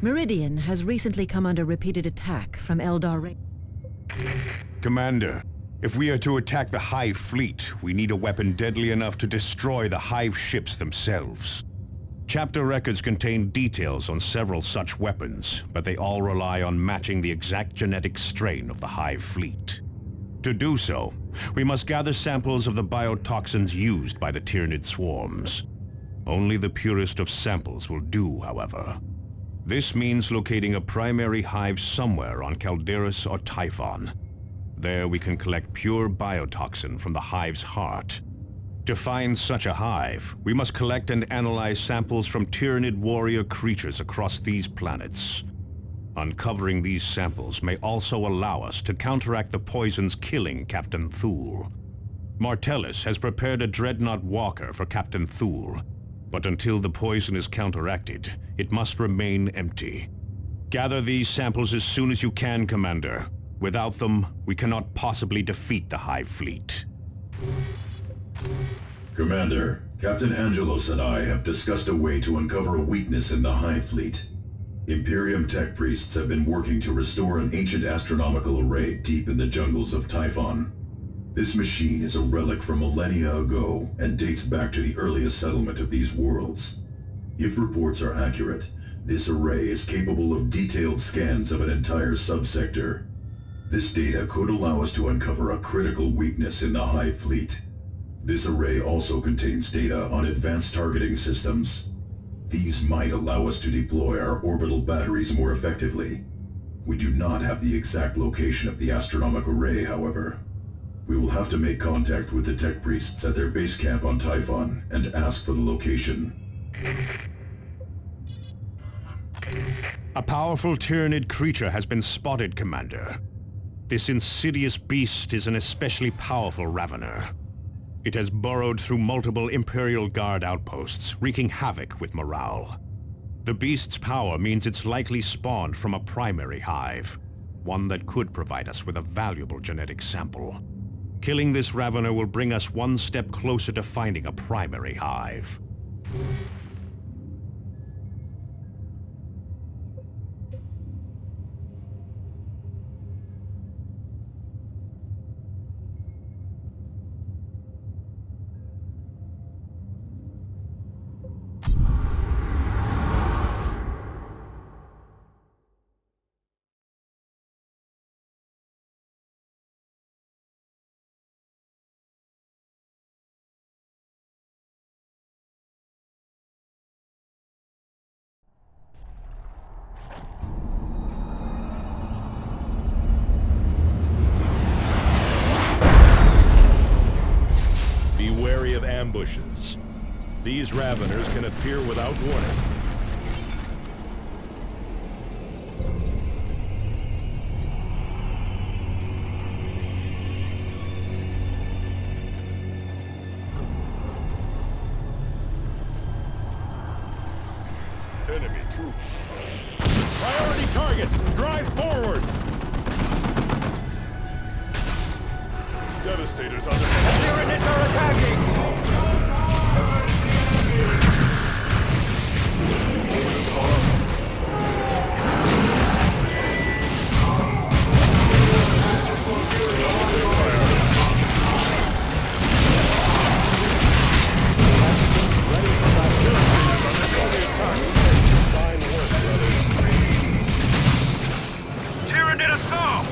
Meridian has recently come under repeated attack from Eldar Ra- Commander, if we are to attack the Hive fleet, we need a weapon deadly enough to destroy the Hive ships themselves. Chapter records contain details on several such weapons, but they all rely on matching the exact genetic strain of the Hive fleet. To do so, we must gather samples of the biotoxins used by the Tyranid swarms. Only the purest of samples will do, however. This means locating a primary hive somewhere on Calderis or Typhon. There we can collect pure biotoxin from the hive's heart. To find such a hive, we must collect and analyze samples from Tyranid warrior creatures across these planets. Uncovering these samples may also allow us to counteract the poisons killing Captain Thule. Martellus has prepared a Dreadnought Walker for Captain Thule, but until the poison is counteracted, it must remain empty. Gather these samples as soon as you can, Commander. Without them, we cannot possibly defeat the Hive fleet. Commander, Captain Angelos and I have discussed a way to uncover a weakness in the Hive fleet. Imperium tech priests have been working to restore an ancient astronomical array deep in the jungles of Typhon. This machine is a relic from millennia ago and dates back to the earliest settlement of these worlds. If reports are accurate, this array is capable of detailed scans of an entire subsector. This data could allow us to uncover a critical weakness in the Hive fleet. This array also contains data on advanced targeting systems. These might allow us to deploy our orbital batteries more effectively. We do not have the exact location of the astronomic array, however. We will have to make contact with the tech priests at their base camp on Typhon and ask for the location. A powerful Tyranid creature has been spotted, Commander. This insidious beast is an especially powerful Ravener. It has burrowed through multiple Imperial Guard outposts, wreaking havoc with morale. The beast's power means it's likely spawned from a primary hive, one that could provide us with a valuable genetic sample. Killing this Ravener will bring us one step closer to finding a primary hive. Ambushes. These Raveners can appear without warning. Enemy troops. Priority targets! Drive forward! Devastators on the Tyranids are attacking! Tyranid assault!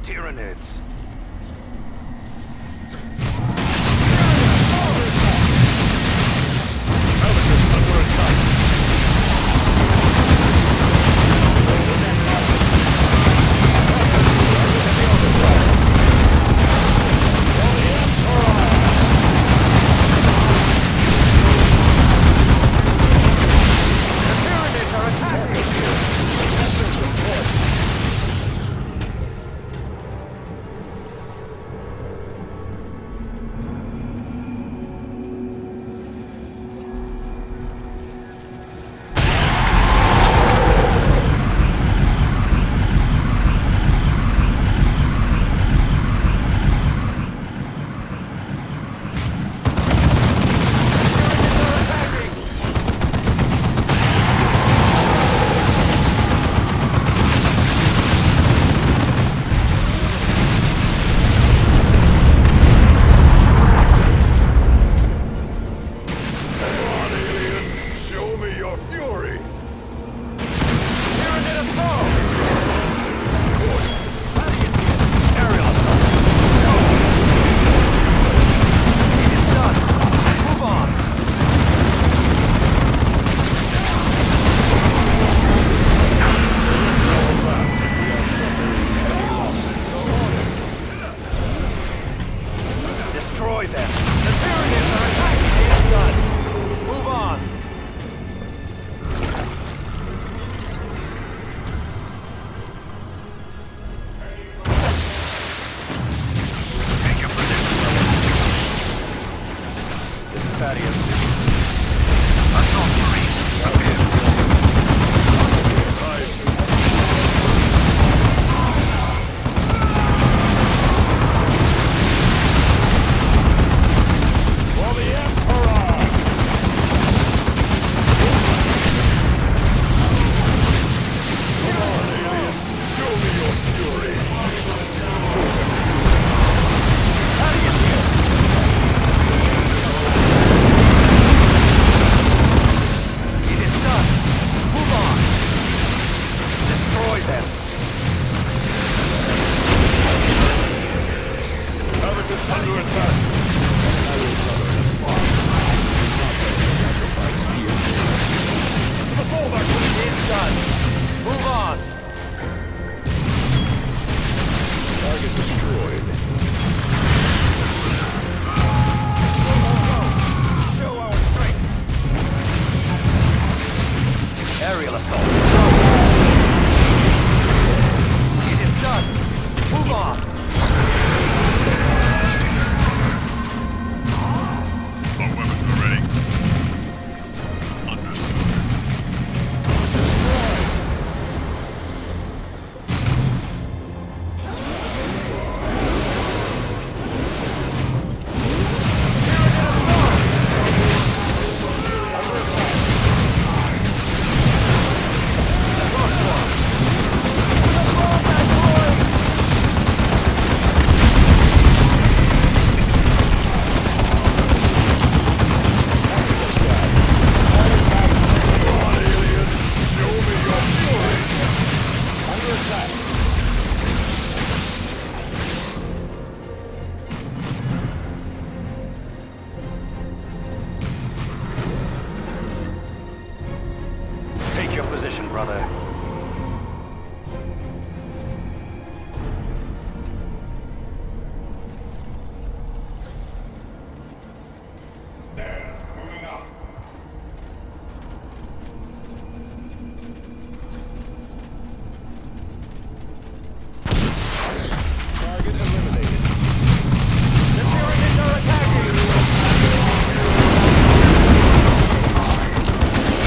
Tyranids. Pelicans under attack. aerial assault. It is done. Move on. Our weapons are ready. Understood. Take your position, brother. Moving up. Target eliminated. Imperials are attacking!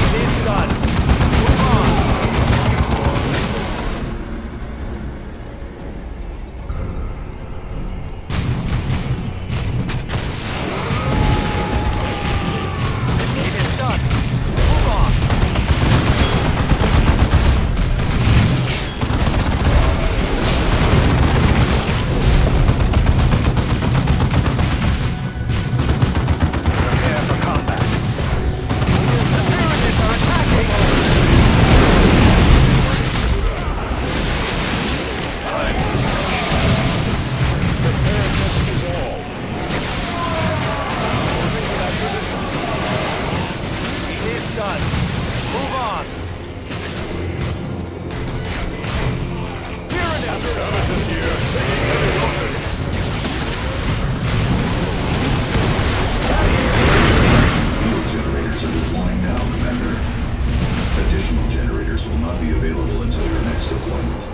It is done. Move on. It is done. Move on. Prepare for combat. The pyramids are attacking! It is done. Move on. Pyramids! Field generators are deploying now, Commander. Additional generators will not be available until your next deployment.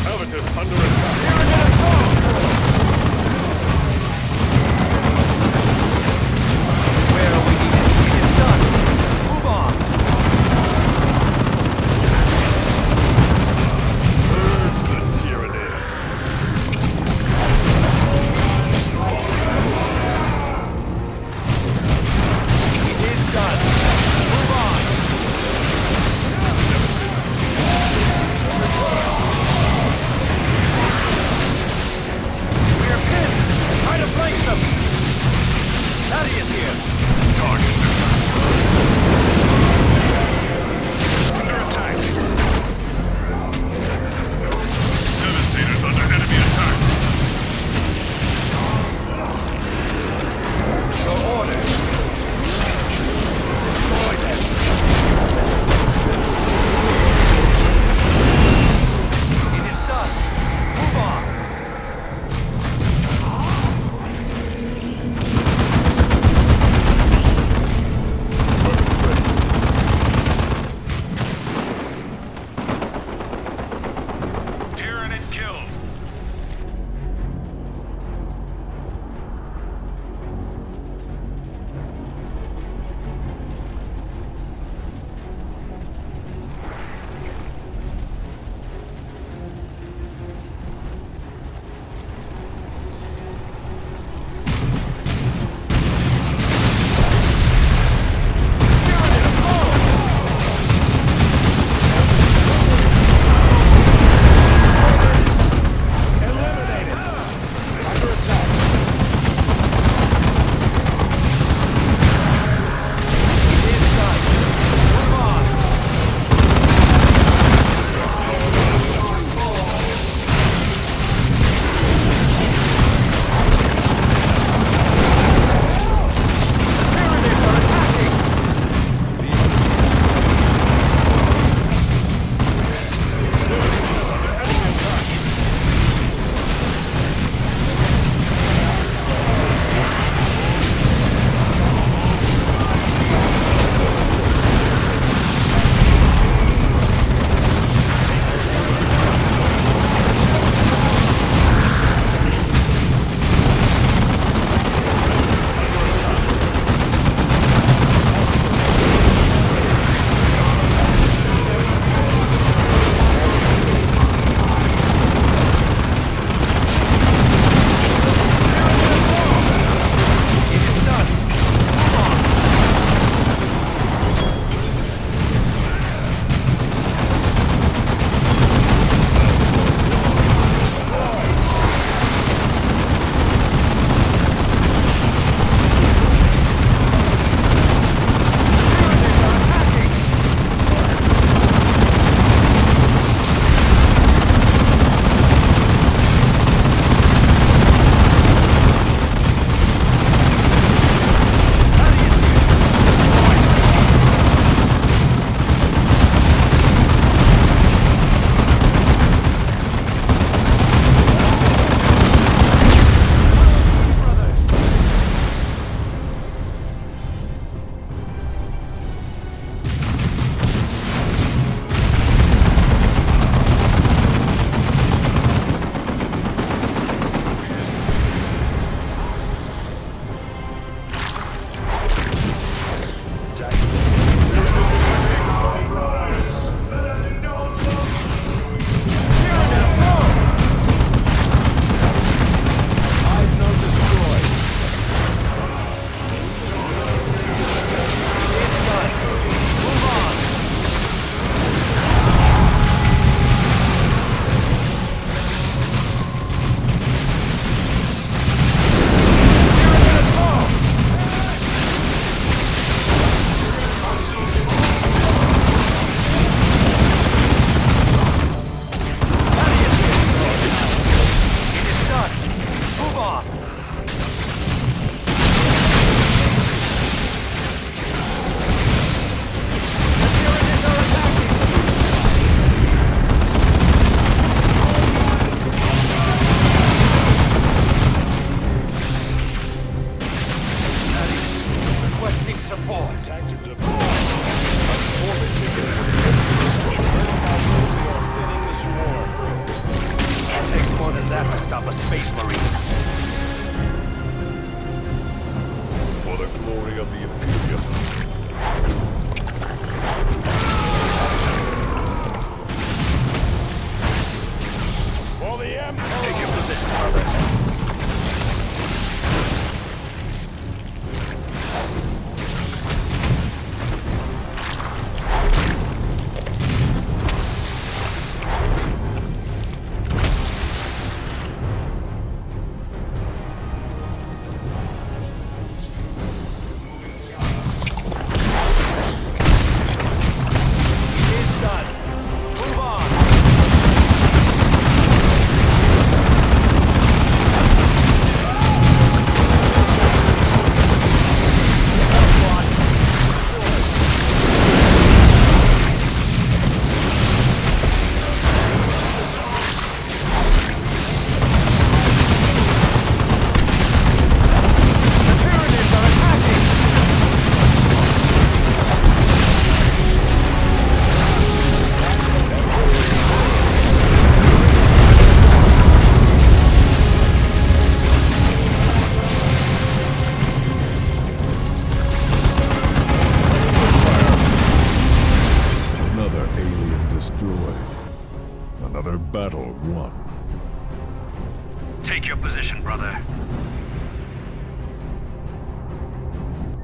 Habitus under attack. Where are we needed? It is done. Move on. Purge the Tyranids. It is done. Move on. We are pinned. Try to flank them. Thaddeus here. Target under attack. Devastators under enemy attack. Your orders. Destroy them. It is done. Move on.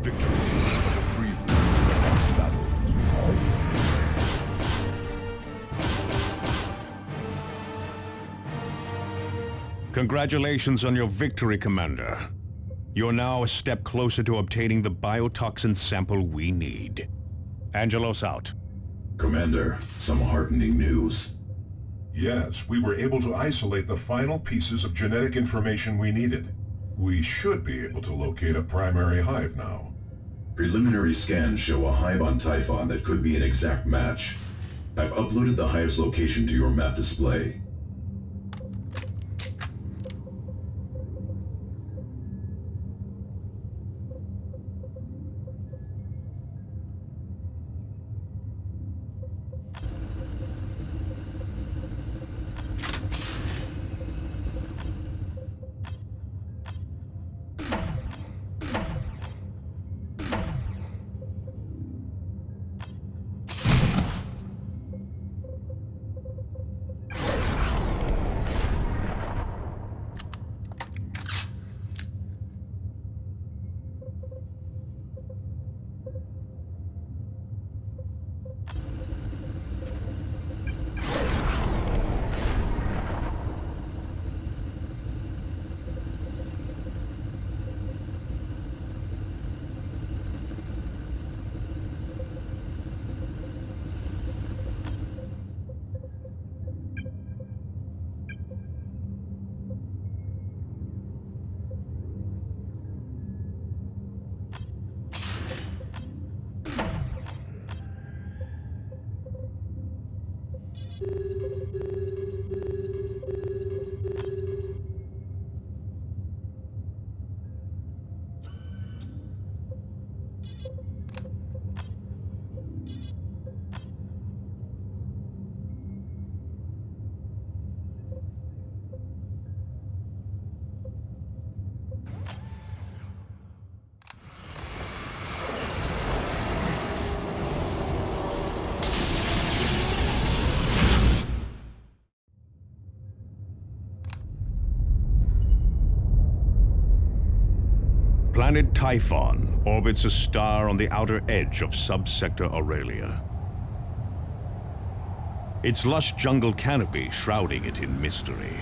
Victory is but a prelude to the next battle. Congratulations on your victory, Commander. You're now a step closer to obtaining the biotoxin sample we need. Angelos out. Commander, some heartening news. Yes, we were able to isolate the final pieces of genetic information we needed. We should be able to locate a primary hive now. Preliminary scans show a hive on Typhon that could be an exact match. I've uploaded the hive's location to your map display. Planet Typhon orbits a star on the outer edge of subsector Aurelia. Its lush jungle canopy shrouding it in mystery.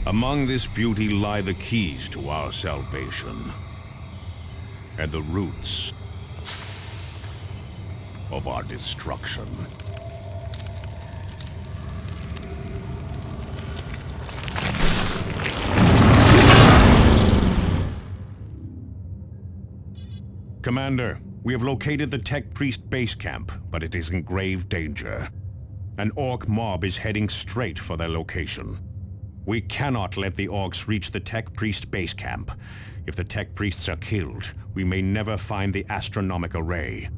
Among this beauty lie the keys to our salvation and the roots of our destruction. Commander, we have located the Tech Priest base camp, but it is in grave danger. An Orc mob is heading straight for their location. We cannot let the Orcs reach the Tech Priest base camp. If the Tech Priests are killed, we may never find the astronomic array.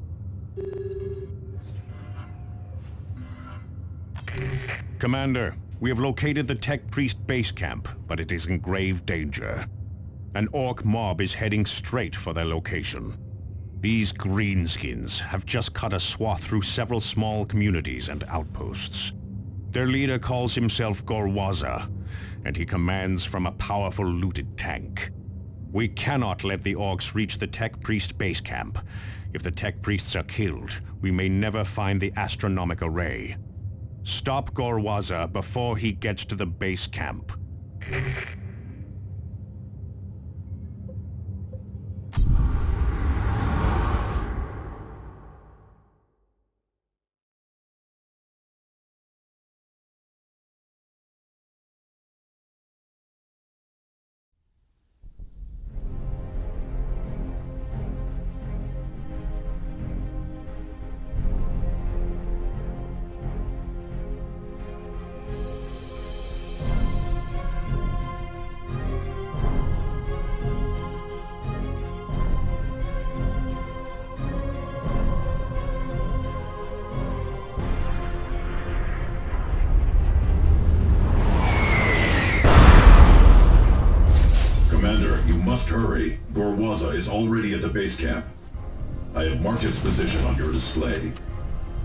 Commander, we have located the Tech Priest base camp, but it is in grave danger. An Orc mob is heading straight for their location. These greenskins have just cut a swath through several small communities and outposts. Their leader calls himself Gorwaza, and he commands from a powerful looted tank. We cannot let the Orcs reach the Tech Priest base camp. If the Tech Priests are killed, we may never find the astronomic array. Stop Gorwaza before he gets to the base camp. Hurry, Gorwaza is already at the base camp. I have marked its position on your display.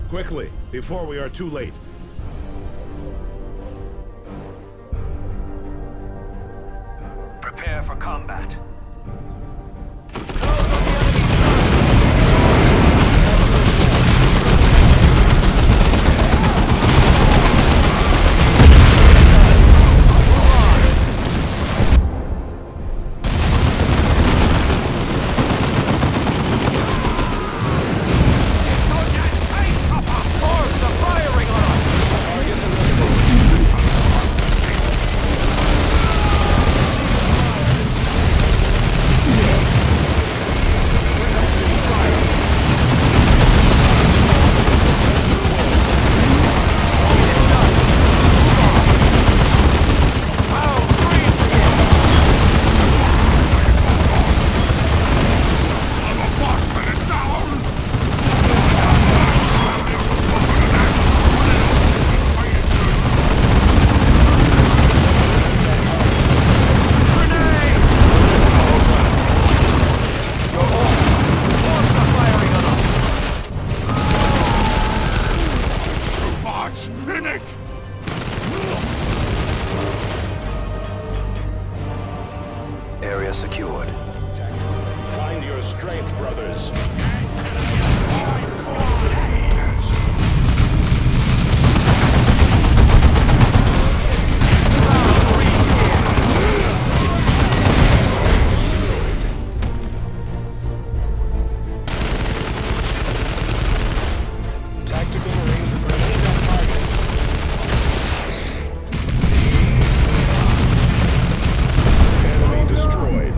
Quickly, before we are too late. prepare for combat. Close on the enemy's Force are firing on us! Area secured. Find your strength, brothers. Tactical range remains on target. Enemy destroyed.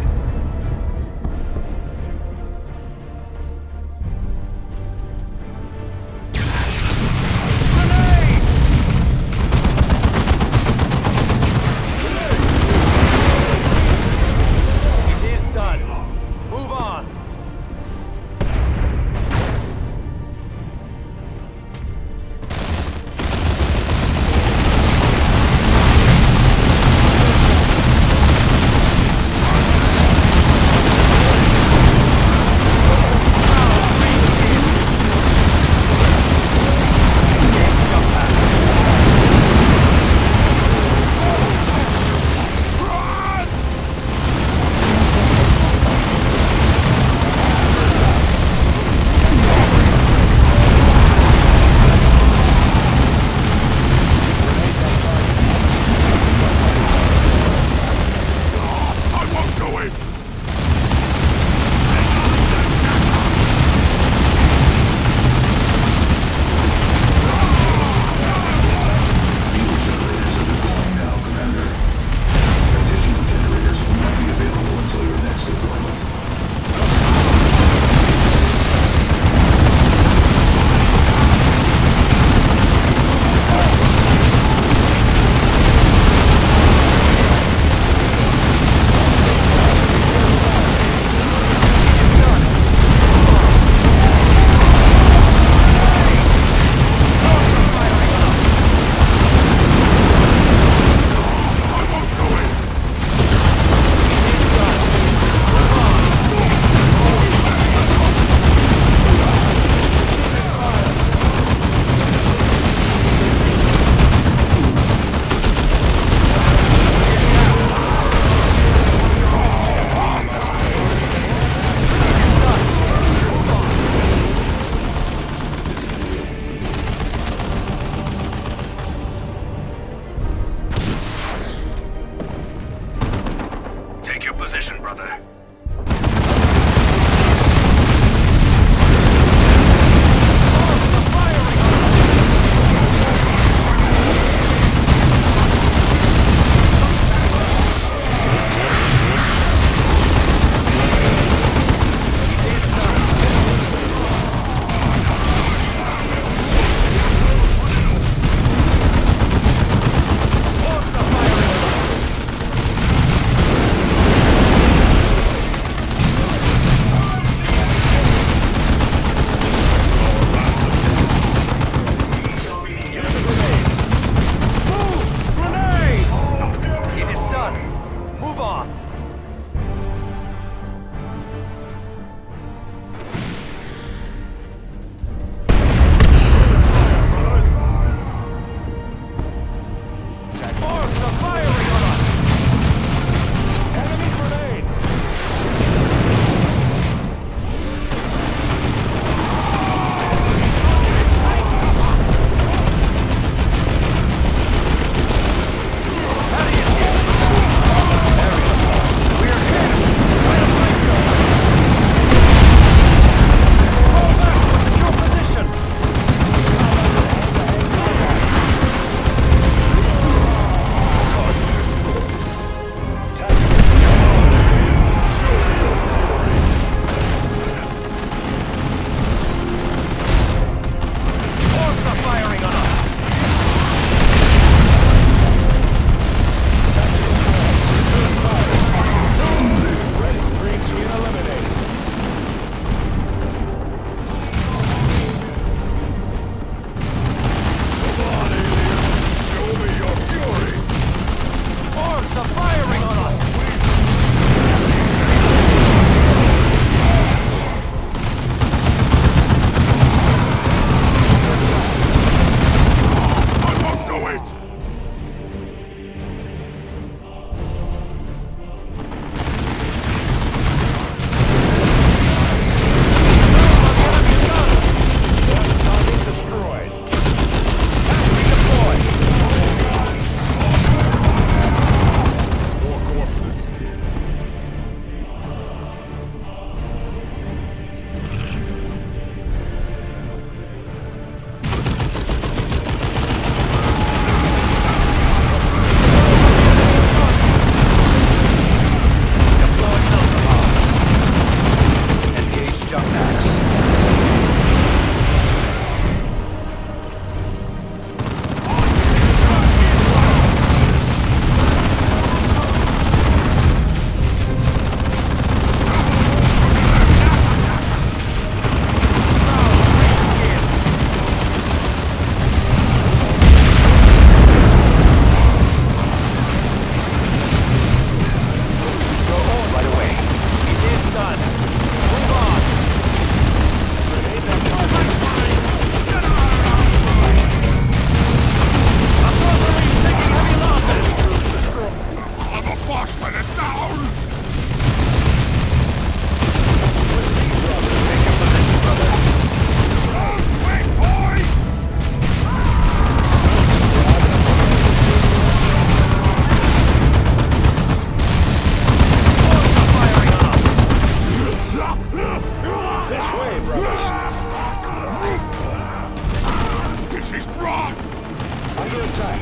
attack.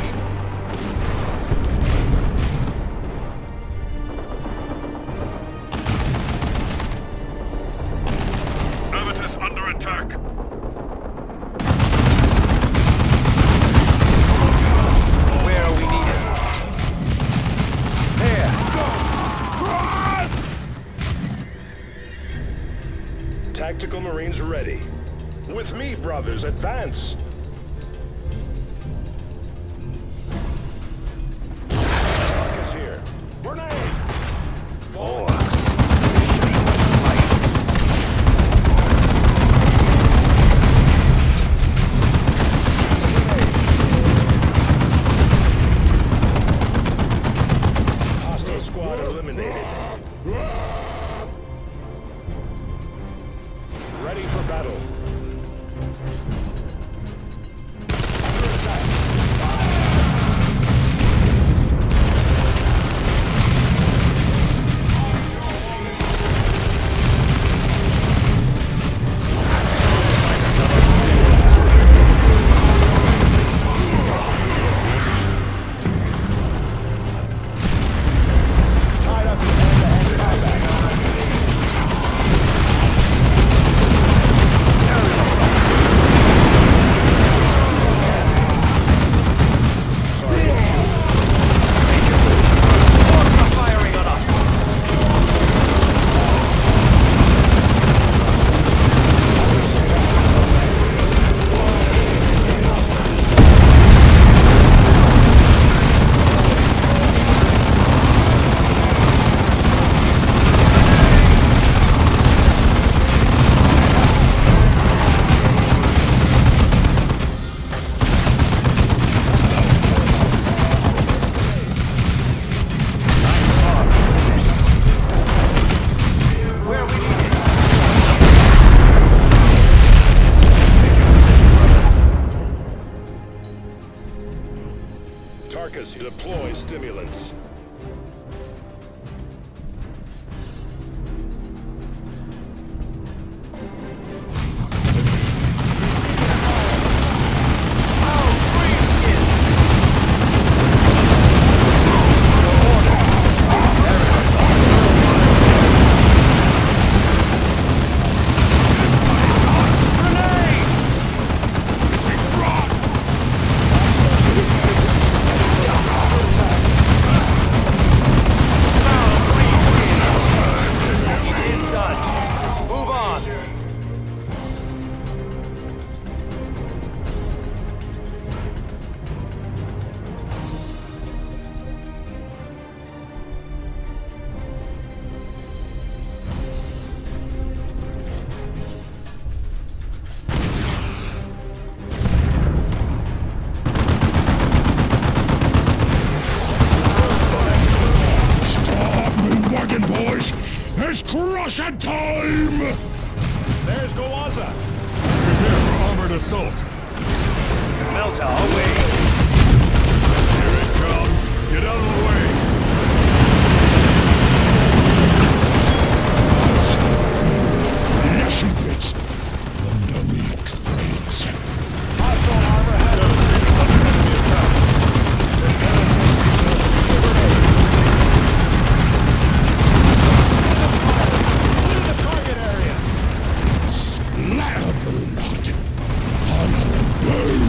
Navitas under attack. Where are we needed? There! Tactical Marines ready. With me, brothers, advance! Truck is here. Grenade! More. Hostile squad eliminated. Ready for battle. Under attack. Tied up in hand-to-hand combat. Orcs are firing on us! Where are we needed? Take your position, brother. Tarkus, deploy stimulants. It's done. Move on. Wagon boys! It's crushing time! There's Goaza! Prepare for armored assault. Melta, away. Here it comes. Get out of the way. Leshy bits. Under me trades. Hostile armor has under enemy attack. Clear the target area! Splatter blood. Fire and boom.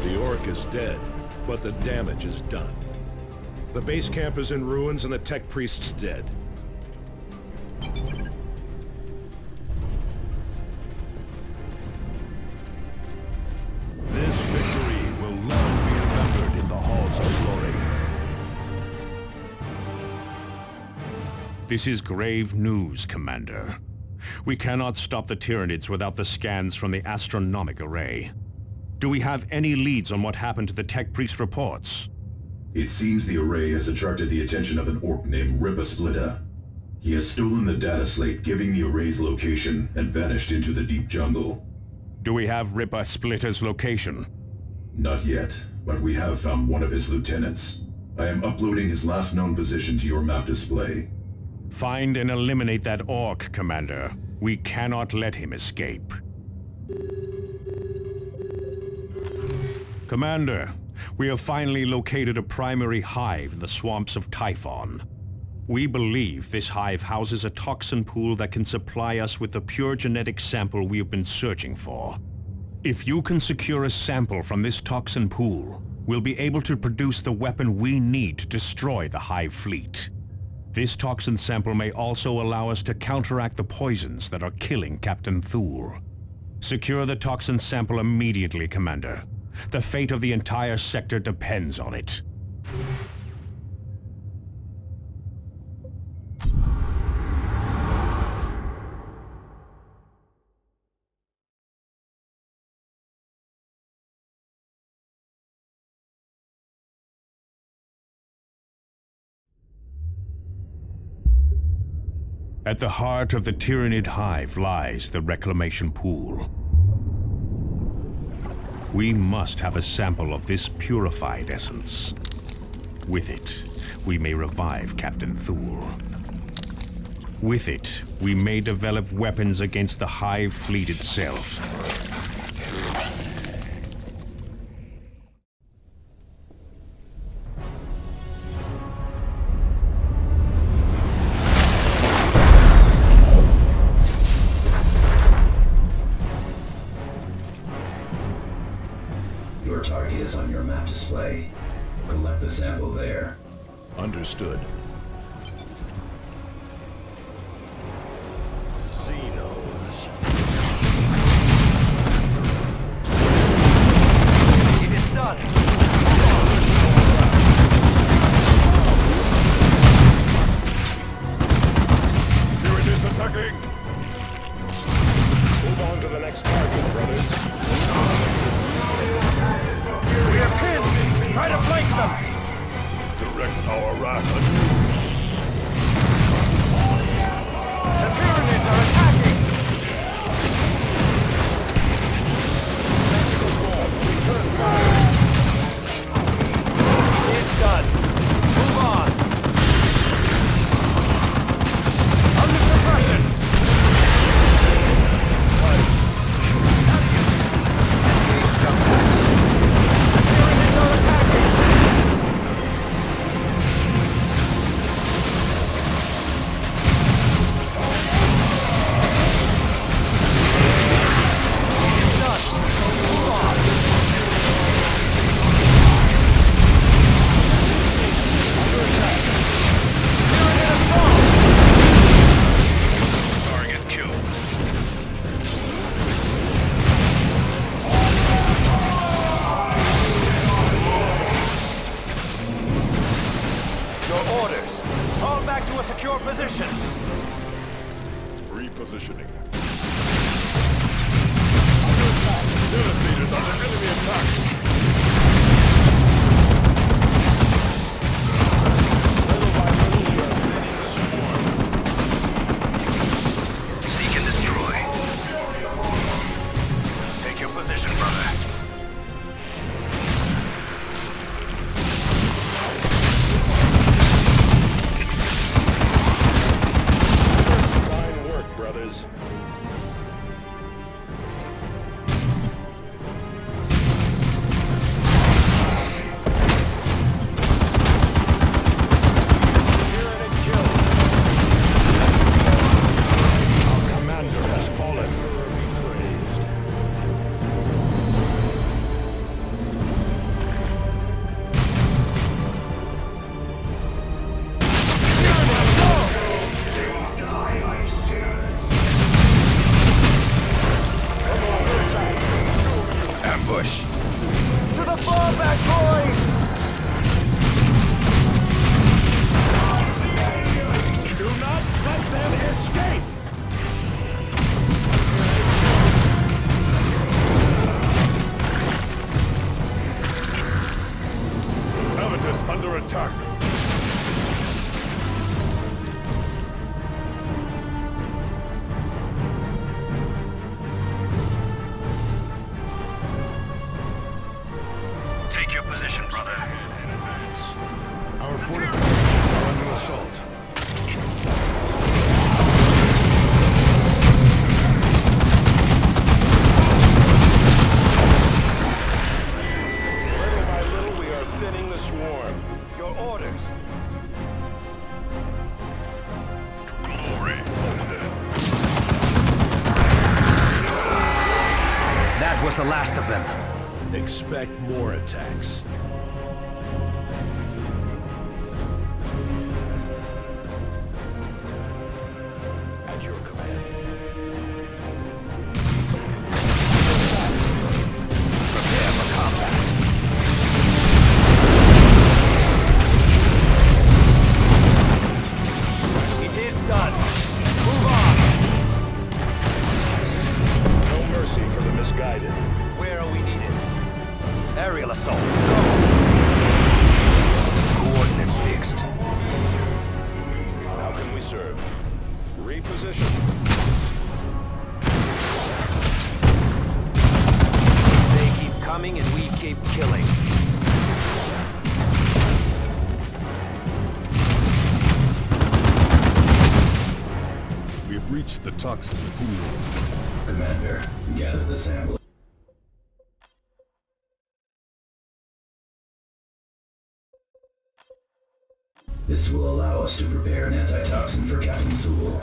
The Orc is dead, but the damage is done. The base camp is in ruins and the tech priest's dead. This victory will long be remembered in the halls of glory. This is grave news, Commander. We cannot stop the Tyranids without the scans from the astronomic array. Do we have any leads on what happened to the tech priest reports? It seems the array has attracted the attention of an orc named Ripa Splitta. He has stolen the data slate giving the array's location and vanished into the deep jungle. Do we have Ripa Splitta's location? Not yet, but we have found one of his lieutenants. I am uploading his last known position to your map display. Find and eliminate that orc, Commander. We cannot let him escape. Commander, we have finally located a primary hive in the swamps of Typhon. We believe this hive houses a toxin pool that can supply us with the pure genetic sample we have been searching for. If you can secure a sample from this toxin pool, we'll be able to produce the weapon we need to destroy the hive fleet. This toxin sample may also allow us to counteract the poisons that are killing Captain Thule. Secure the toxin sample immediately, Commander. The fate of the entire sector depends on it. At the heart of the Tyranid hive lies the reclamation pool. We must have a sample of this purified essence. With it, we may revive Captain Thule. With it, we may develop weapons against the hive fleet itself. Your target is on your map display. Collect the sample there. Understood. Xenos. It is done. Tyranids attacking! Move on to the next target, brothers. We are pinned. Try to flank them. Direct our wrath anew. The Tyranids are attacking. Return fire. It's done. Move on. Under suppression. Engage jump packs. The Tyranids are attacking. It's done. Move on. Tyranid is gone. Target killed. Your orders. Fall back to a secure position. Repositioning. Devastators under enemy attack. Little by little, we are thinning the swarm. Seek and destroy. Take your position, brother. Fine work, brothers. the fallback, boys! Do not let them escape! Helvetus under attack. Take your position, brother. Our fortifications are under assault. Little by little, we are thinning the swarm. Your orders. That was the last of them. Expect more attacks. At your command. Prepare for combat. It is done. Move on. No mercy for the misguided. Where are we needed? Aerial assault. Go. Coordinates fixed. How can we serve? Reposition. They keep coming and we keep killing. We've reached the toxin pool. Commander, gather the sample. This will allow us to prepare an antitoxin for Captain Sewell.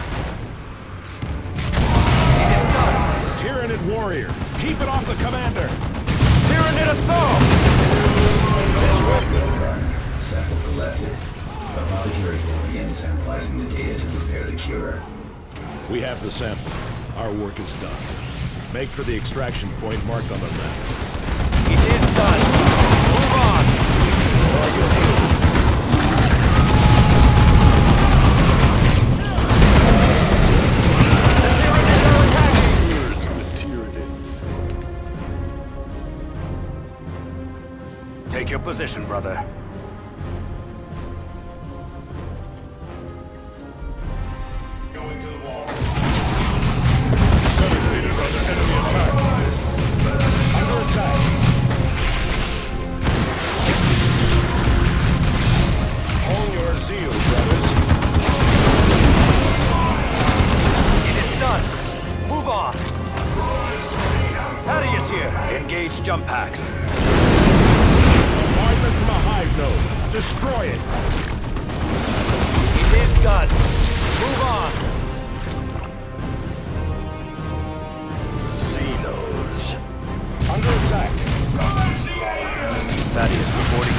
Tyranid warrior, keep it off the commander! Tyranid assault! Well done. Sample collected. Apothecary will begin analyzing the data to prepare the cure. We have the sample. Our work is done. Make for the extraction point marked on the map. It is done. Move on. Take your position, brother. Going to the wall. Devastators under enemy attack. Under attack. Hone your zeal, brothers. It is done. Move on. Thaddeus here. Engage jump packs. Bombardment from a hive node. Destroy it. It is done. Move on. Xenos. Under attack. Thaddeus reporting.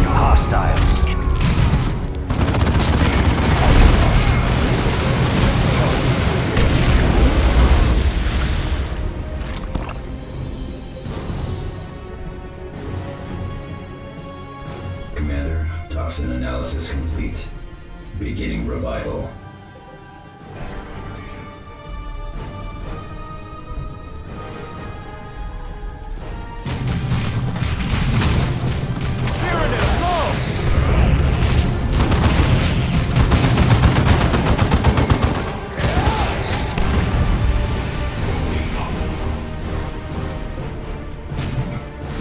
Hostiles. Commander, toxin analysis complete. Beginning revival. Tyranid assault!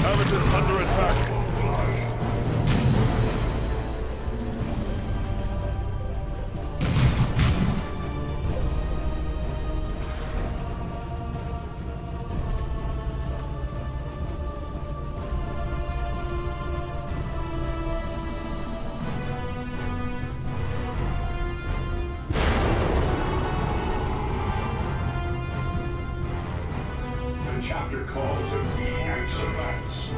Helvetus under attack. The chapter calls it the Exodus.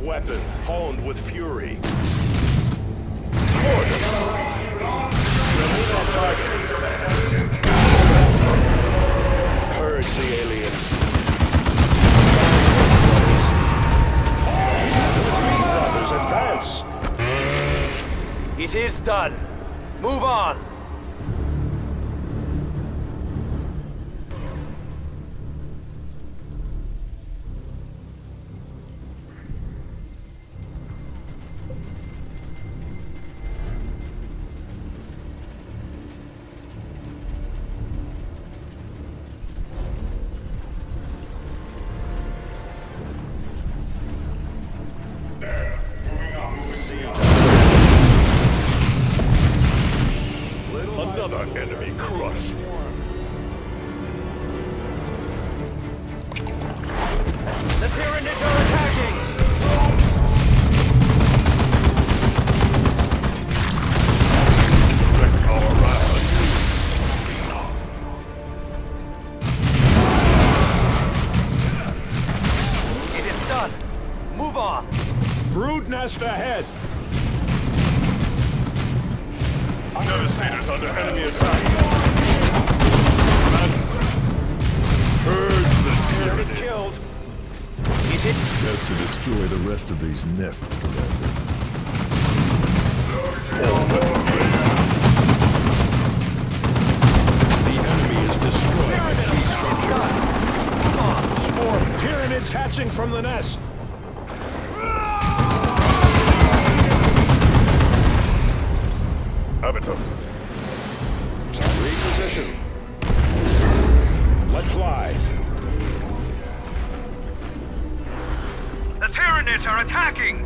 weapon, honed with fury. Purge the alien. Brothers, advance! It is done. Move on. Another enemy crushed. The Tyranids are attacking! Direct our wrath. It is done. Move on. Brood nest ahead! Devastator's under enemy attack. Purge the Tyranids. Killed. Is it? Best to destroy the rest of these nests, Commander. The enemy is destroying the key structure. Come on, swarm. Tyranids hatching from the nest. Avitus. Reposition. Let fly. The Tyranids are attacking!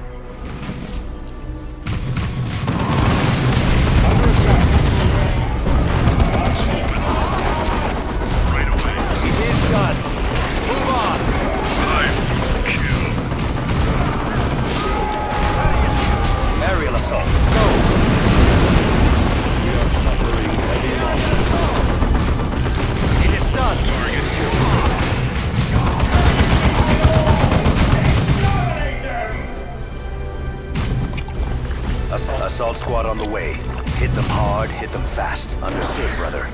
Under attack. Box open. Right away. It is done. Move on. Silence kill. Aerial assault. Go. We are suffering heavy losses. It is done. Target killed. Assault squad on the way. Hit them hard, hit them fast. Understood, brother.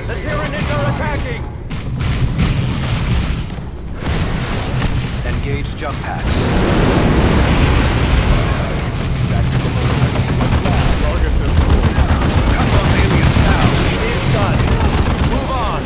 The Tyranids are attacking! Engage jump packs. Target destroyed. Cut those aliens down. It is done. Move on.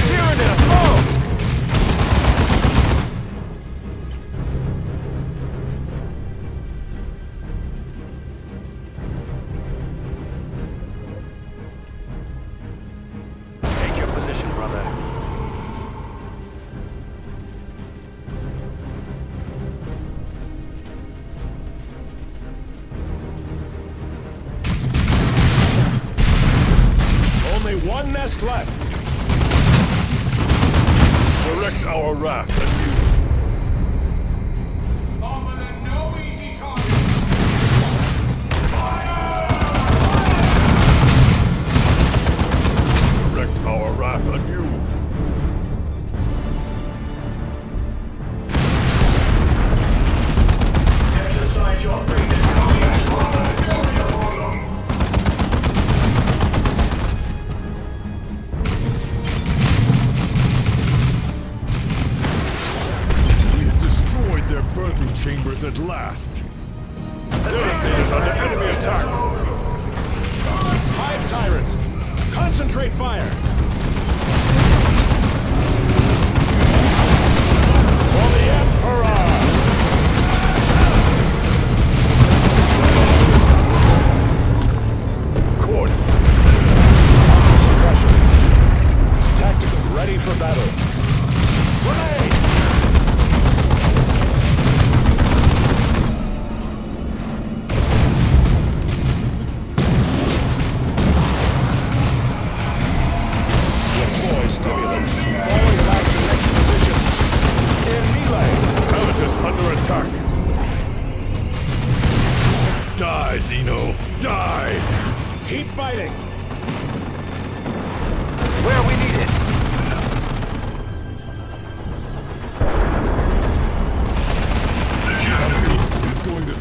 Tyranid assault! Take your position, brother. Only one nest left. Direct our wrath at you. Direct our wrath at you. Exercise your freedom. We've destroyed their birthing chambers at last. Devastator's under enemy attack. Hive Tyrant, concentrate fire. For the Emperor! Cord. Suppression. Tactical, ready for battle. Grenade!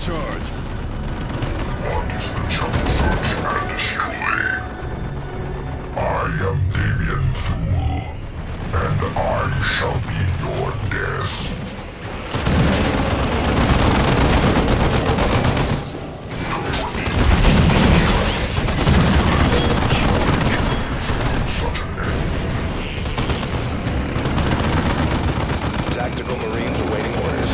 charge. Is the jungle search and destroy. I am Damien Thule, and I shall be your death. Tactical Marines awaiting orders.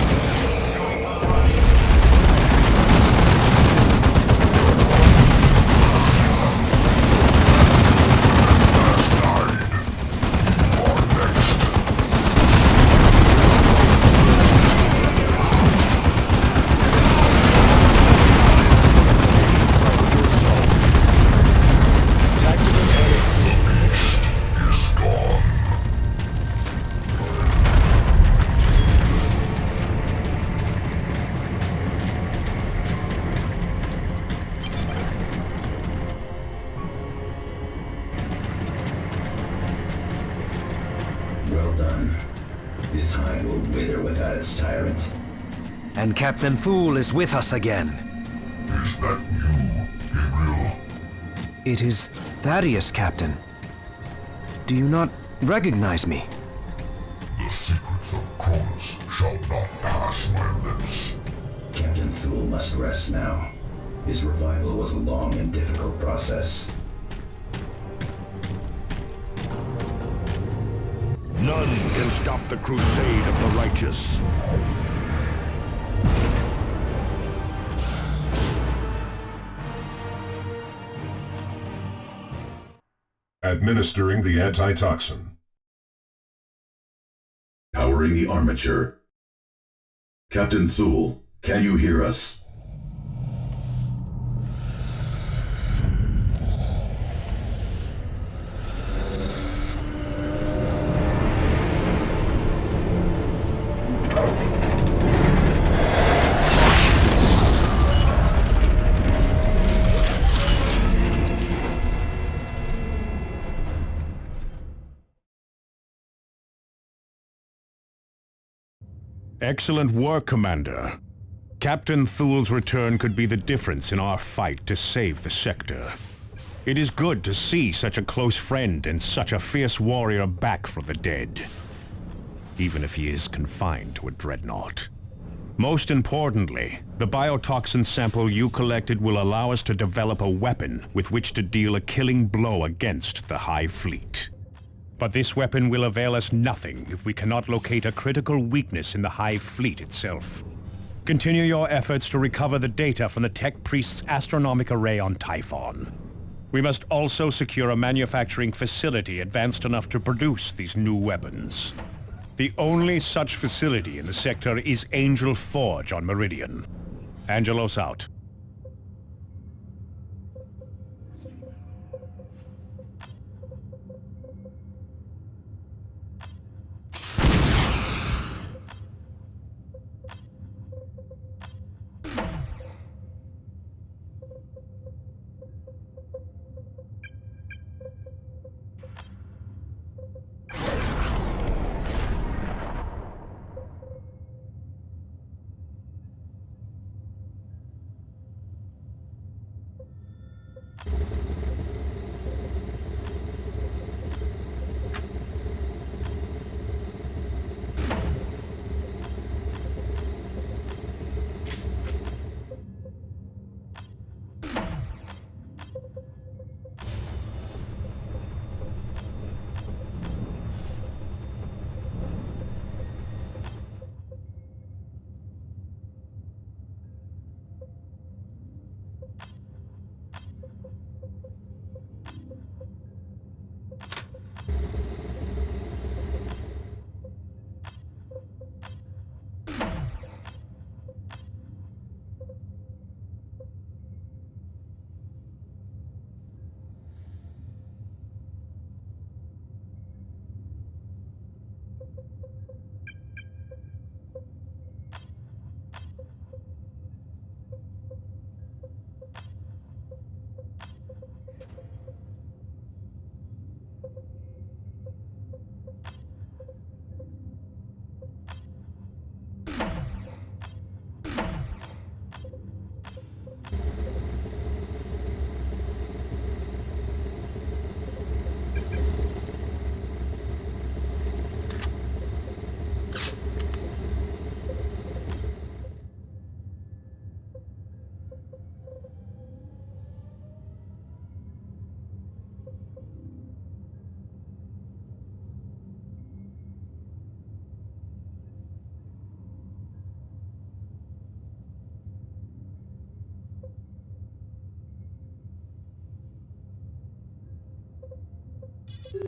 Well done. This hive will wither without its tyrant. And Captain Thule is with us again. Is that you, Gabriel? It is Thaddeus, Captain. Do you not recognize me? The secrets of Cronus shall not pass my lips. Captain Thule must rest now. His revival was a long and difficult process. None can stop the crusade of the righteous. Administering the antitoxin. Powering the armature. Captain Thule, can you hear us? Excellent work, Commander. Captain Thule's return could be the difference in our fight to save the sector. It is good to see such a close friend and such a fierce warrior back from the dead, even if he is confined to a dreadnought. Most importantly, the biotoxin sample you collected will allow us to develop a weapon with which to deal a killing blow against the Hive Fleet. But this weapon will avail us nothing if we cannot locate a critical weakness in the Hive Fleet itself. Continue your efforts to recover the data from the Tech Priest's astronomic array on Typhon. We must also secure a manufacturing facility advanced enough to produce these new weapons. The only such facility in the sector is Angel Forge on Meridian. Angelos out. The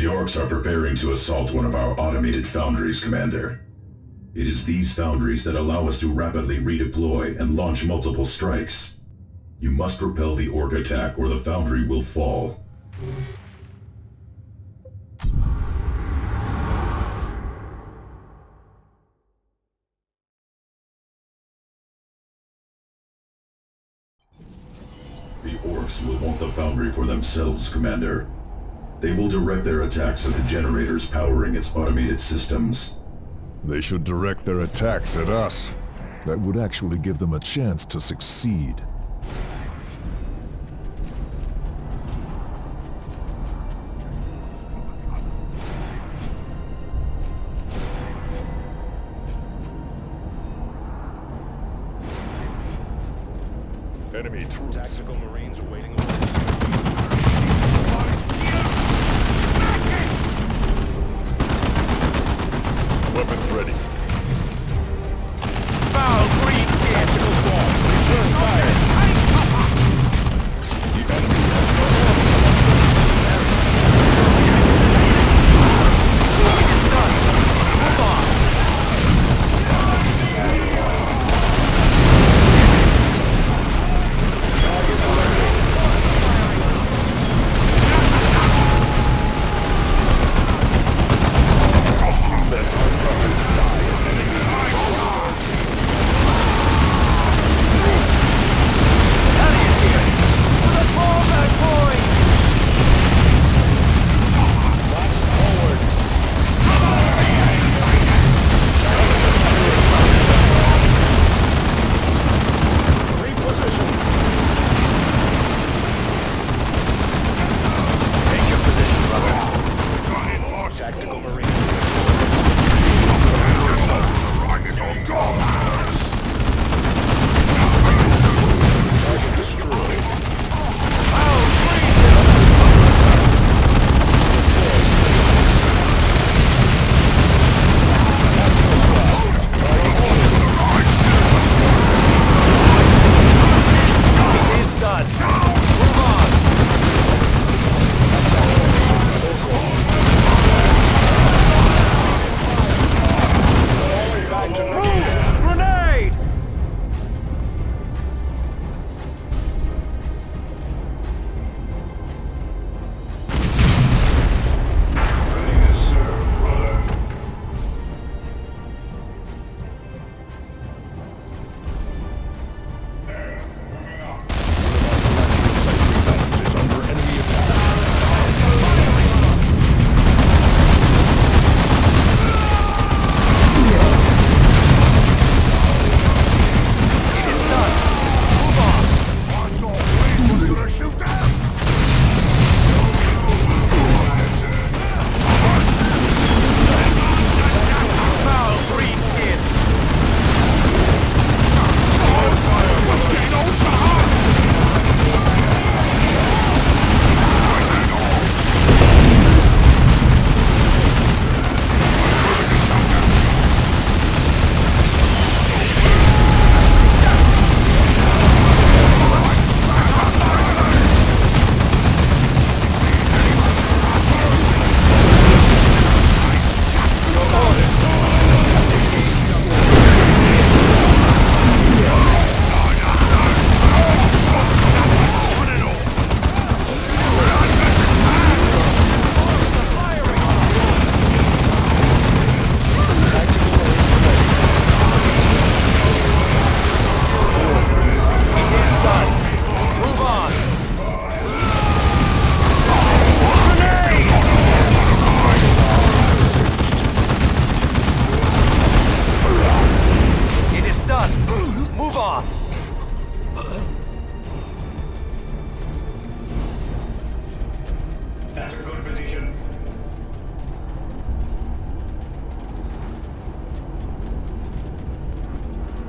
Orcs are preparing to assault one of our automated foundries, Commander. It is these foundries that allow us to rapidly redeploy and launch multiple strikes. You must repel the Orc attack or the foundry will fall. The Orcs will want the foundry for themselves, Commander. They will direct their attacks at the generators powering its automated systems. They should direct their attacks at us. That would actually give them a chance to succeed. Enemy troops. Tactical Marines awaiting Weapons ready. Foul green tactical swarm. Return fire. The enemy has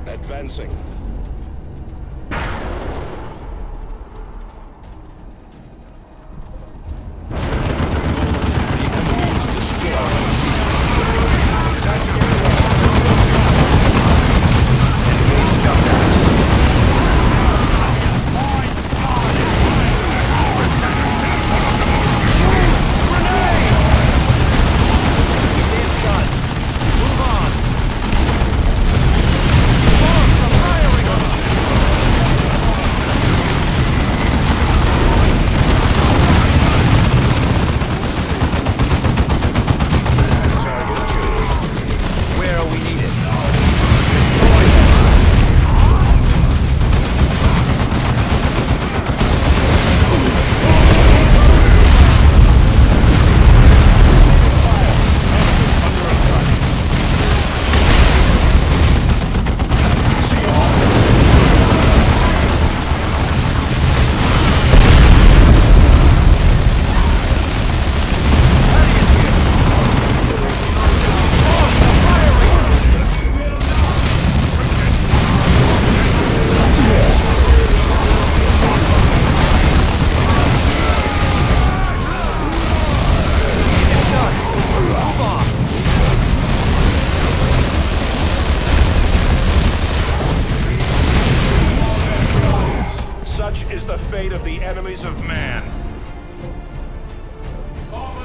Advancing.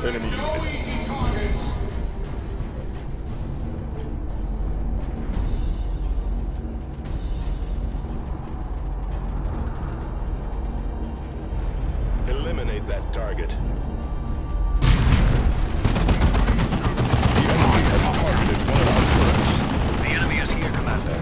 Enemy unit. Eliminate that target. The enemy has targeted one of our turrets. The enemy is here, Commander.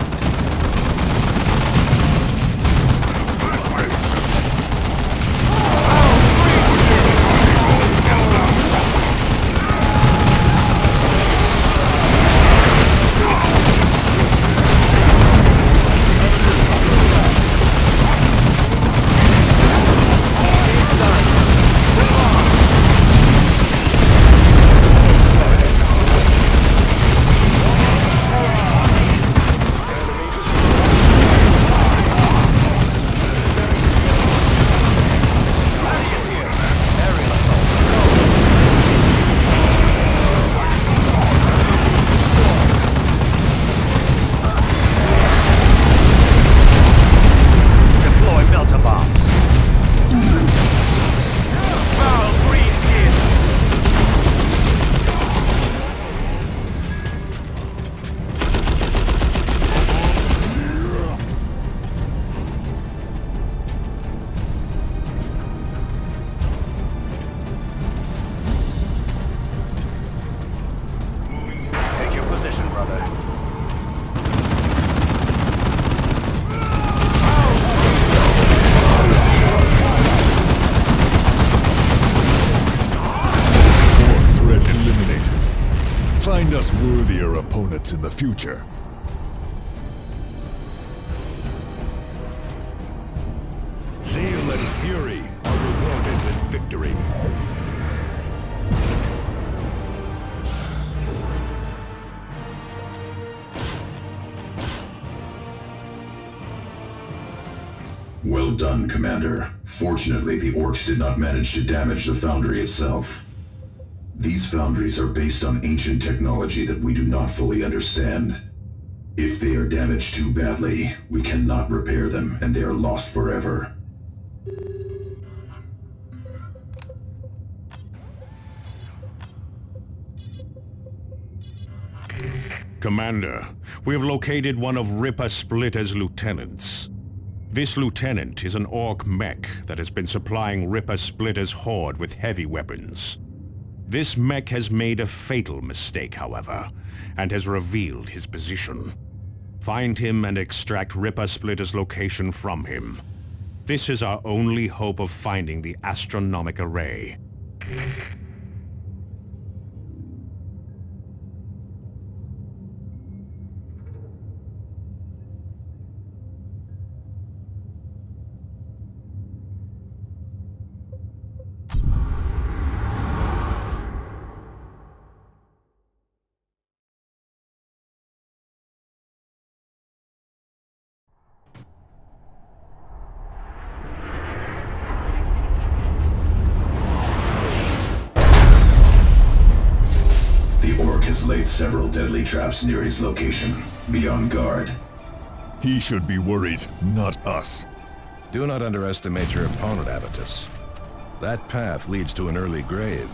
Find us worthier opponents in the future. Zeal and fury are rewarded with victory. Well done, Commander. Fortunately, the Orcs did not manage to damage the Foundry itself. These foundries are based on ancient technology that we do not fully understand. If they are damaged too badly, we cannot repair them, and they are lost forever. Commander, we have located one of Ripper Splitter's lieutenants. This lieutenant is an Orc mech that has been supplying Ripper Splitter's horde with heavy weapons. This mech has made a fatal mistake, however, and has revealed his position. Find him and extract Ripper Splitter's location from him. This is our only hope of finding the astronomic array. Has laid several deadly traps near his location. Be on guard. He should be worried, not us. Do not underestimate your opponent, Avitus. That path leads to an early grave.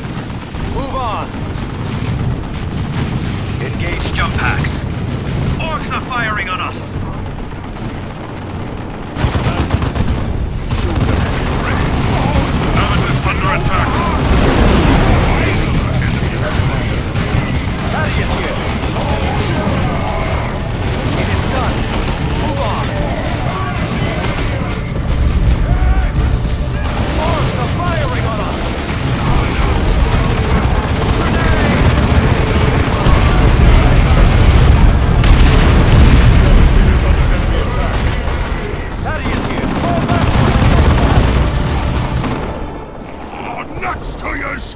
done. Move on. Engage jump packs. Orcs are firing on us. Nemesis under attack. Thaddeus here. It is done. Move on. Orcs are firing on us. Thaddeus here. Fall backward. Nuts to yours!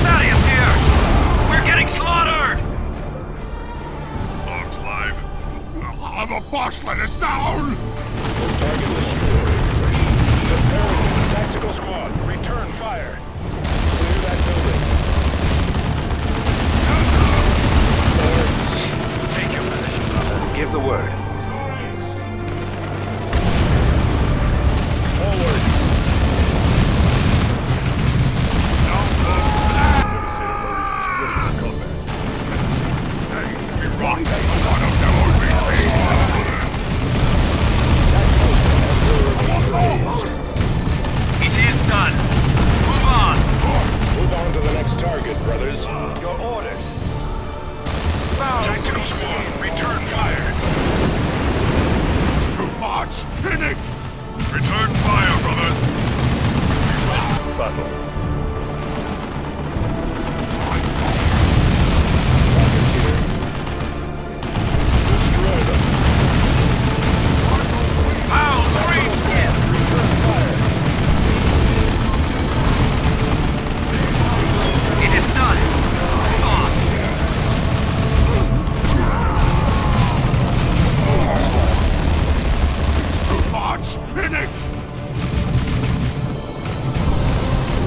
Thaddeus here. We're getting slaughtered. Logs live. The boss let us down! Target destroyed. Preparing. Tactical squad. Return fire. Clear that building. Take your position, brother. Give the word. Forward. Devastator Marines ready for combat. We run! One of them will be It is done. Move on. Move on to the next target, brothers. Your orders. Tactical squad, return fire! It's too much! In it! Return fire, brothers! Battle. Destroy them. Pound green skin. It is done. Move on. It's too much! In it!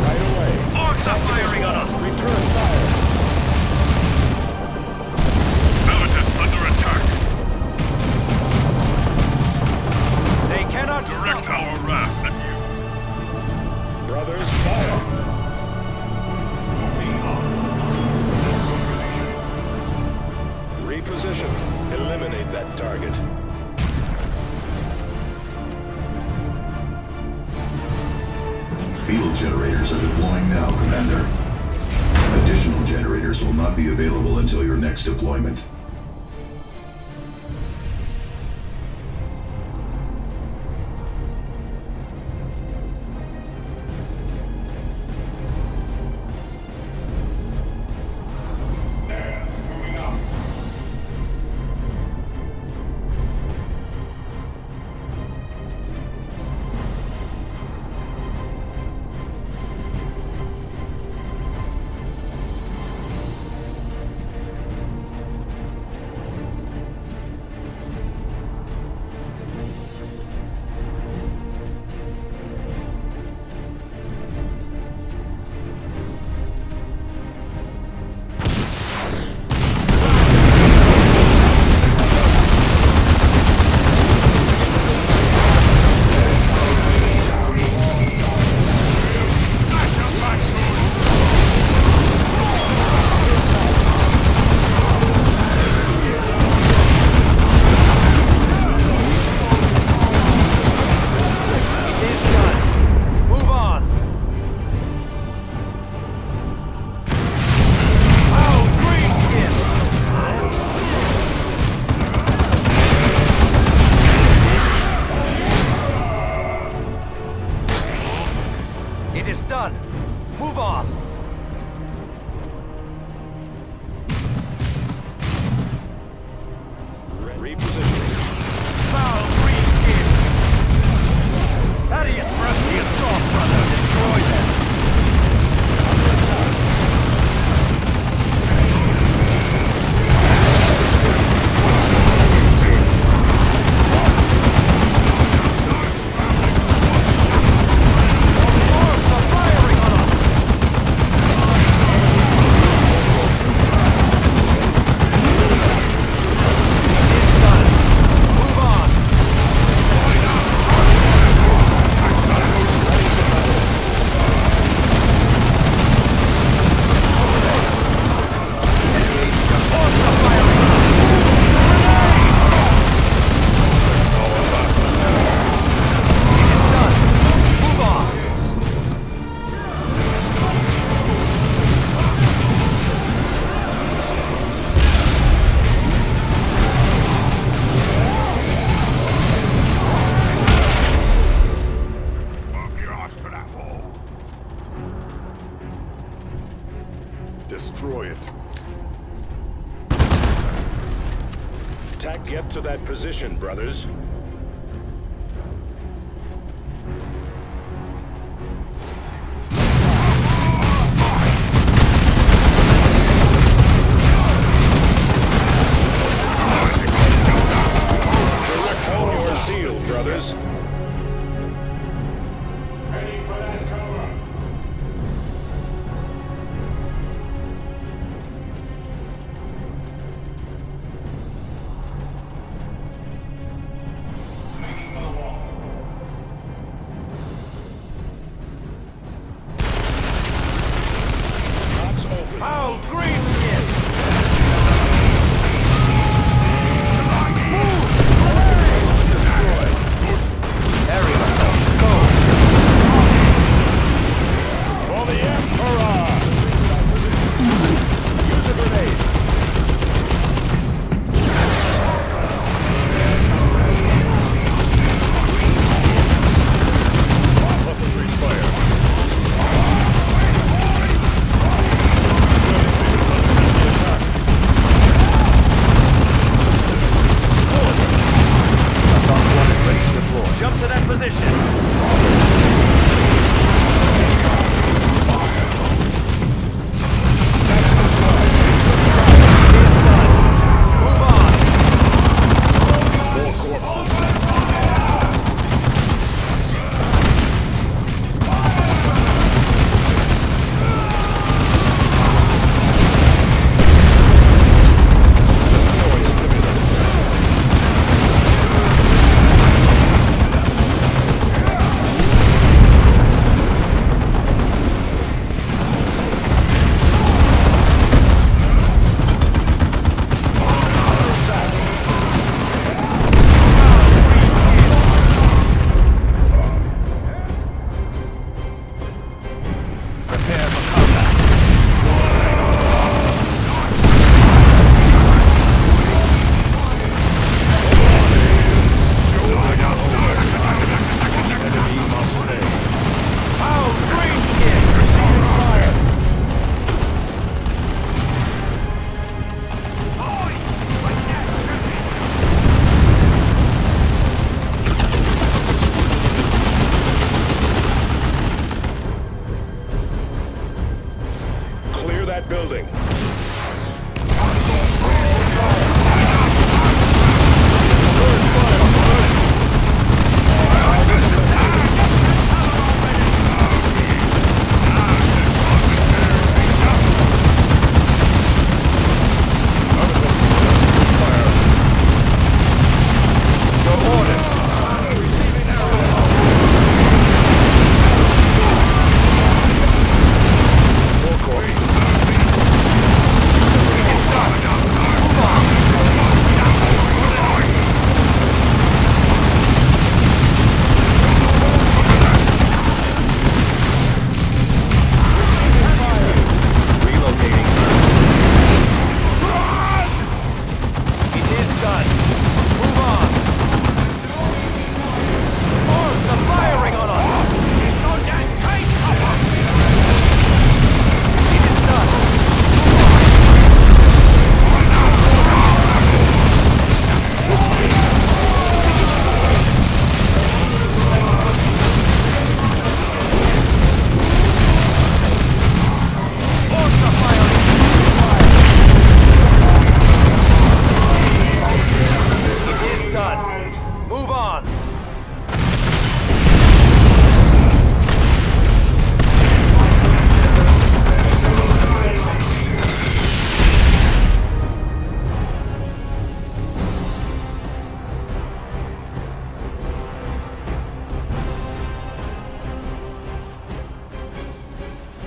Right away. Orcs are firing on us. Return fire. Nemesis under attack! They cannot Direct stop us. our wrath at you! Brothers, fire. Reposition. Eliminate that target. Field generators are deploying now, Commander. Additional generators will not be available until your next deployment. done. Move on. Repositioning. Foul green skin. Thaddeus, press the assault, brother. Destroy them. Destroy it. Tack, get to that position, brothers. Hold your seal, brothers. Ready for that cover. Making for the wall. Box open. Oh, greenskin! Bury yourself. Go! For the Emperor! Use a grenade. Infantry fire. Assault one is ready to deploy. Jump to that position. Move on. More corpses. Prepare for combat. Oh, greenskin! Clear that building. Your orders. More corpses. Relocating. It is done. Move on. Orcs are firing on us. It is done. Orcs are firing. It is done. Move on.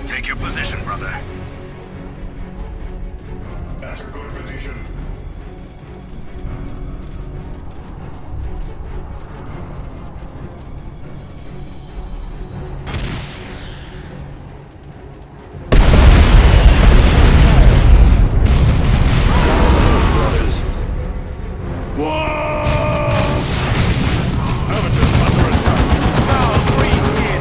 Take your position, brother. That's a good position. Now, greenskin!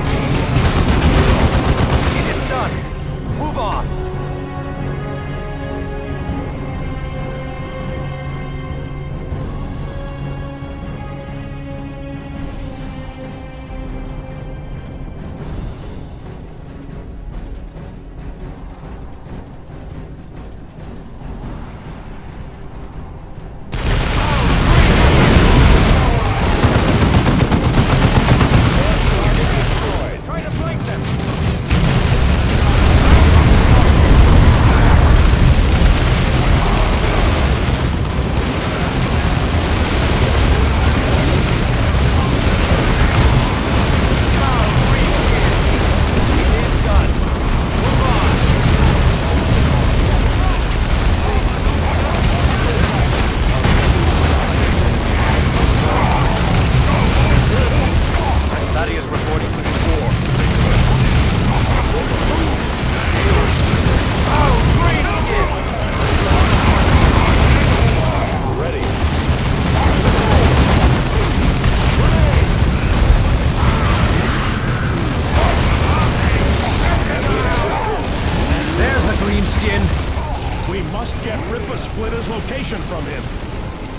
must get Ripper Splitter's location from him.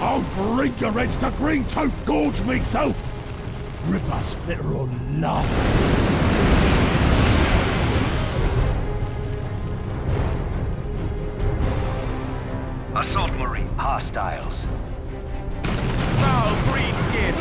I'll bring your heads to Green Tooth Gorge myself! Ripper Splitter or none. Assault Marine hostiles. Foul green skin.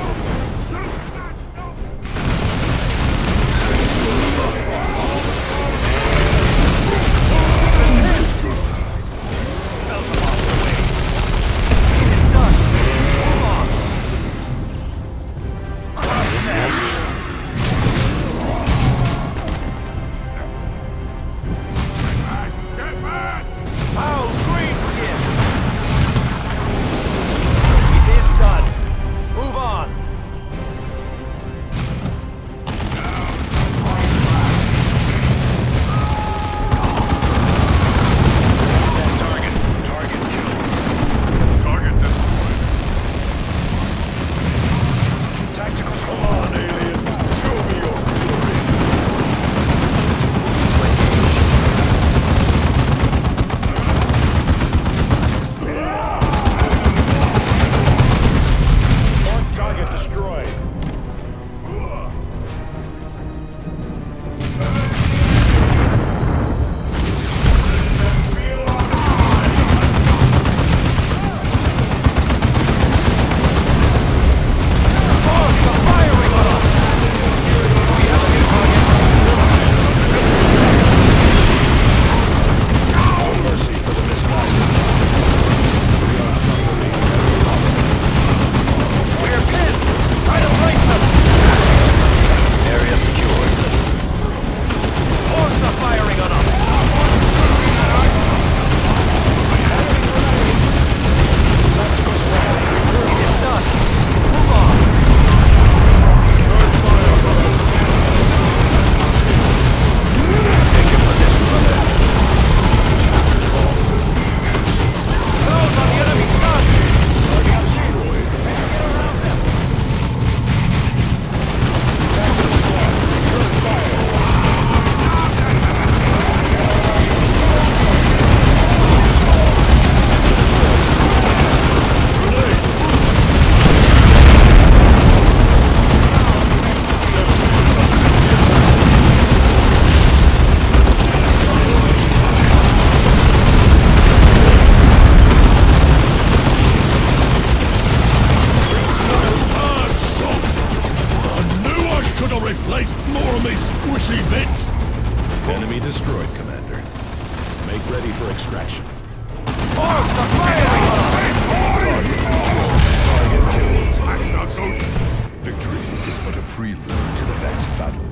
Enemy destroyed, Commander. Make ready for extraction. Victory is but a prelude to the next battle.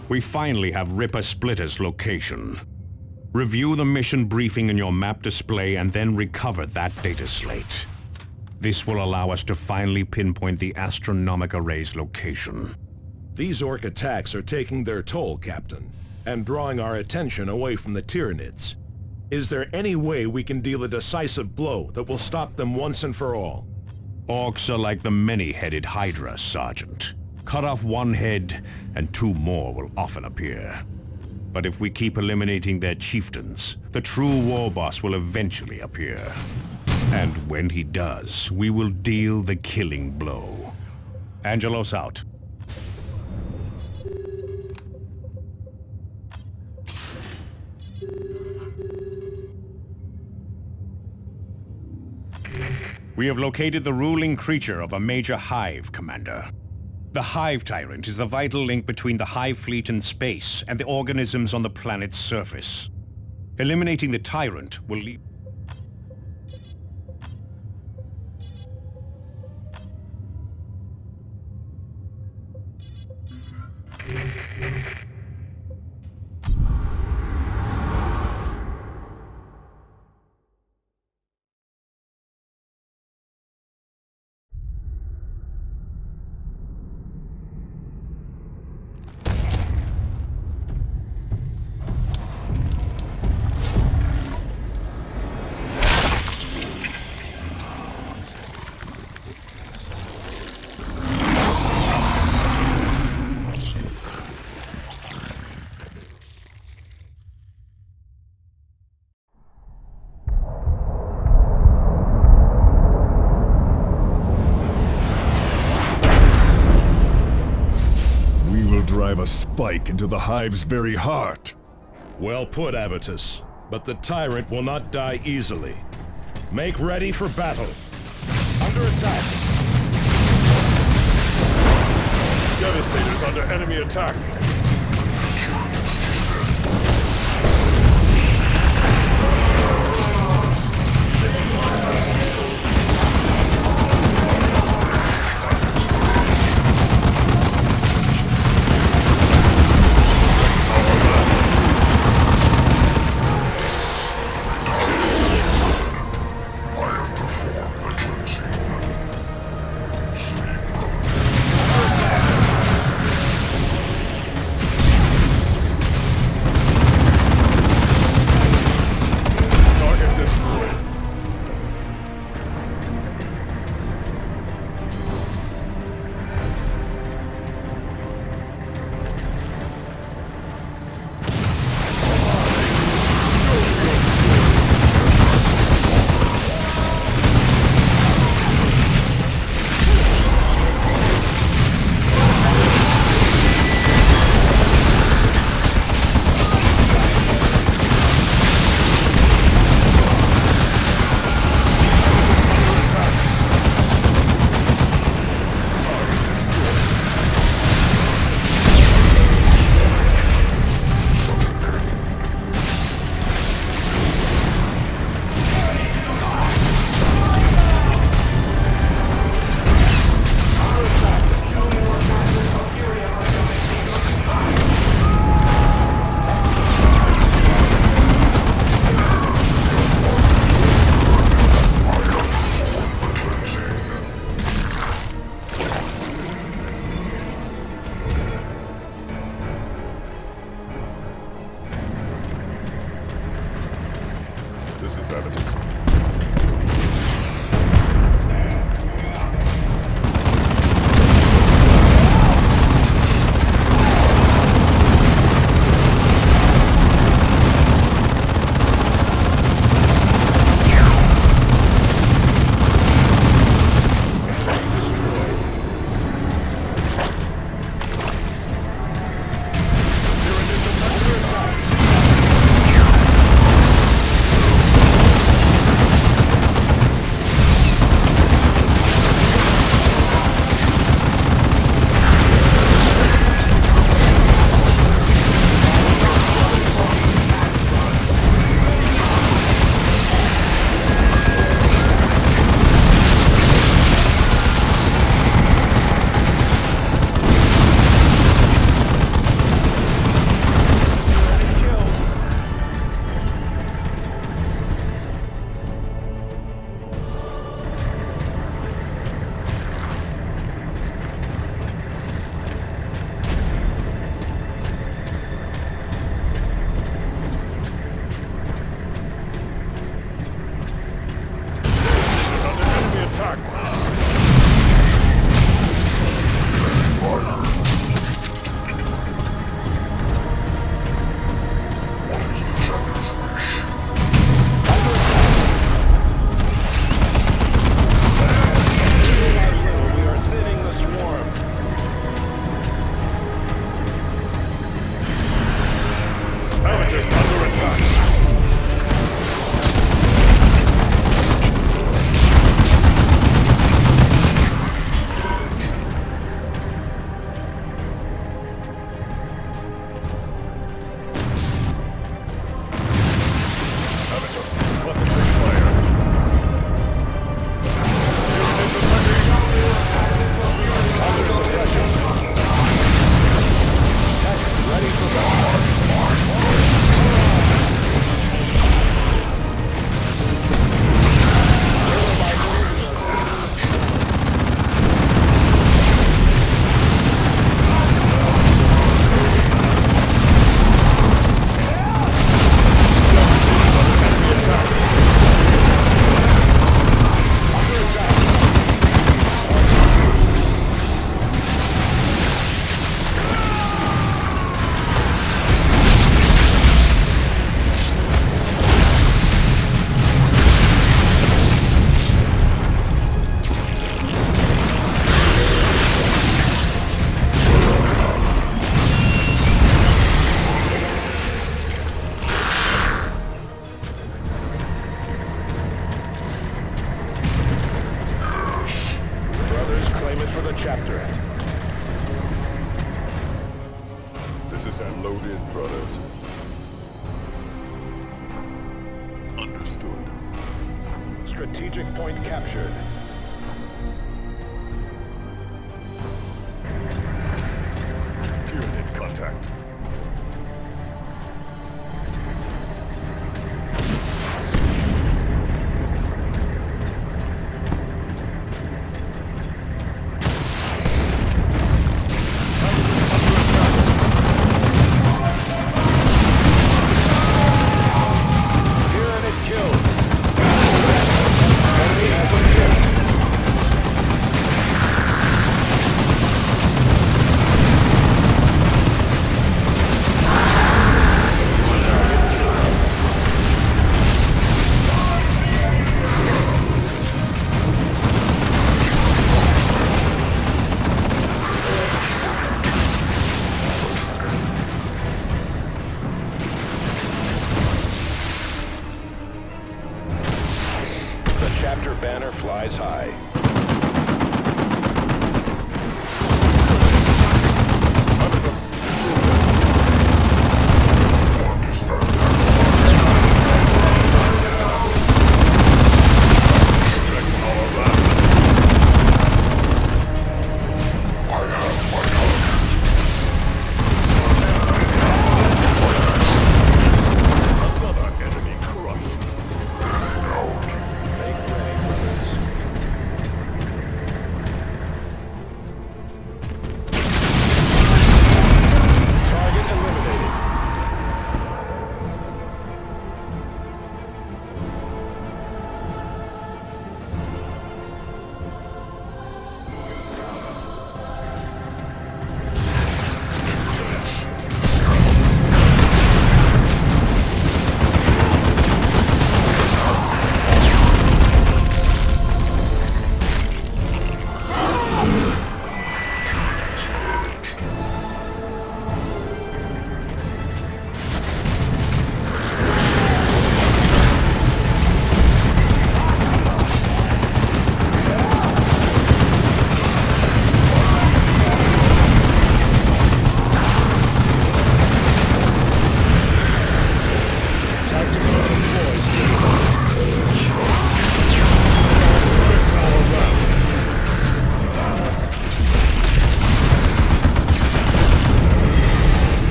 We finally have Ripper Splitter's location. Review the mission briefing in your map display and then recover that data slate. This will allow us to finally pinpoint the astronomic array's location. These Orc attacks are taking their toll, Captain, and drawing our attention away from the Tyranids. Is there any way we can deal a decisive blow that will stop them once and for all? Orcs are like the many-headed Hydra, Sergeant. Cut off one head, and two more will often appear. But if we keep eliminating their chieftains, the true war boss will eventually appear. And when he does, we will deal the killing blow. Angelos out. We have located the ruling creature of a major hive, Commander. The Hive Tyrant is the vital link between the Hive Fleet in space and the organisms on the planet's surface. Eliminating the Tyrant will leave... a spike into the Hive's very heart. Well put, Avitus. But the tyrant will not die easily. Make ready for battle. Under attack. Devastator's under enemy attack. This is evidence. chapter. This is unloaded, brothers. Understood. Strategic point captured. Tyranid contact. Tyranid killed. Enemy has objective. The chapter banner flies high. Another enemy crushed. Make ready, brothers. Target eliminated.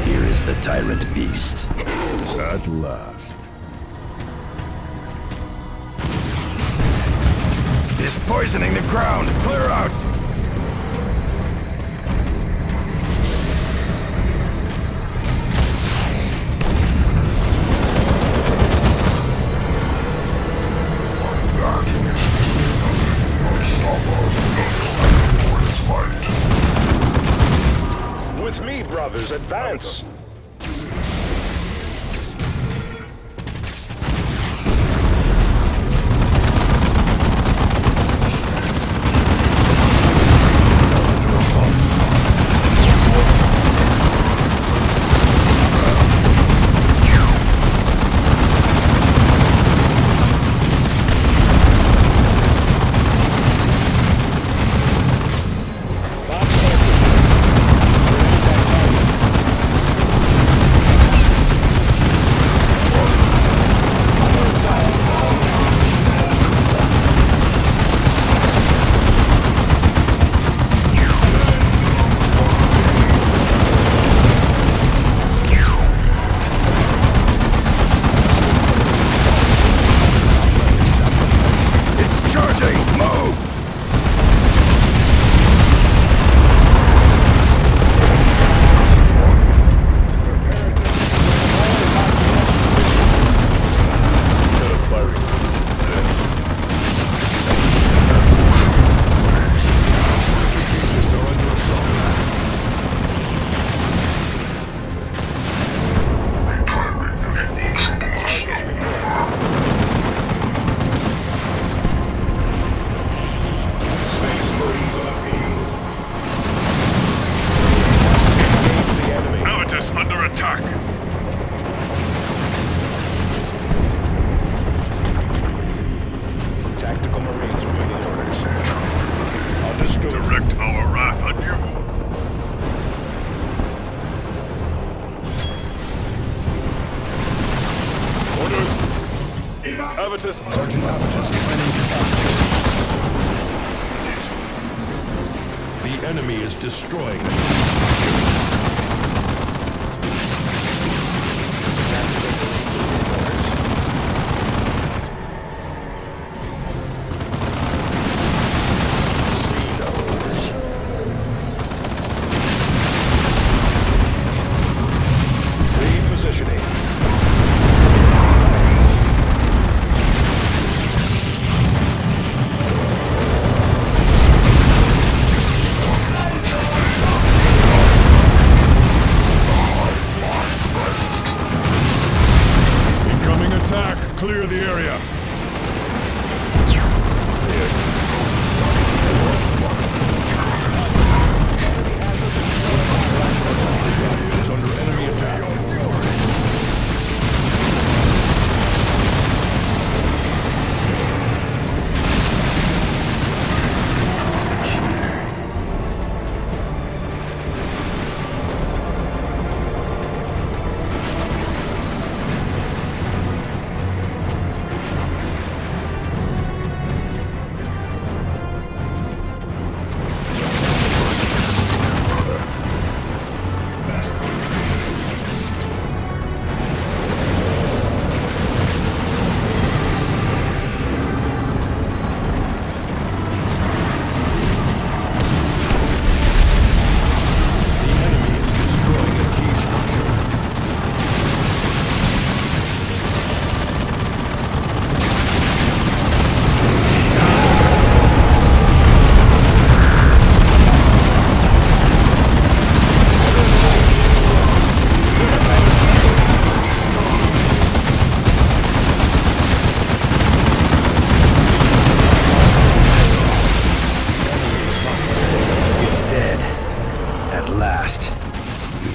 Here is the tyrant beast. At last. It is poisoning the ground. Clear out. With me, brothers, advance! It's charging. Move. Avitus. Sergeant Avitus is running capacity. The enemy is destroying the Clear the area. is under enemy attack.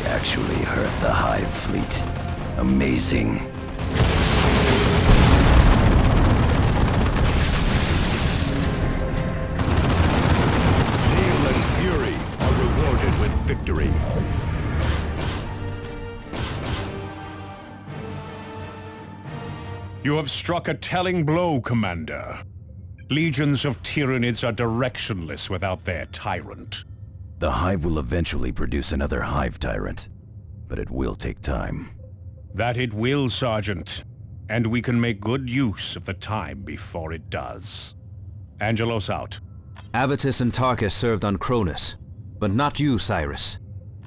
Actually hurt the Hive fleet. Amazing. Zeal and fury are rewarded with victory. You have struck a telling blow, Commander. Legions of Tyranids are directionless without their tyrant. The Hive will eventually produce another Hive tyrant, but it will take time. That it will, Sergeant, and we can make good use of the time before it does. Angelos out. Avitus and Tarkus served on Cronus, but not you, Cyrus.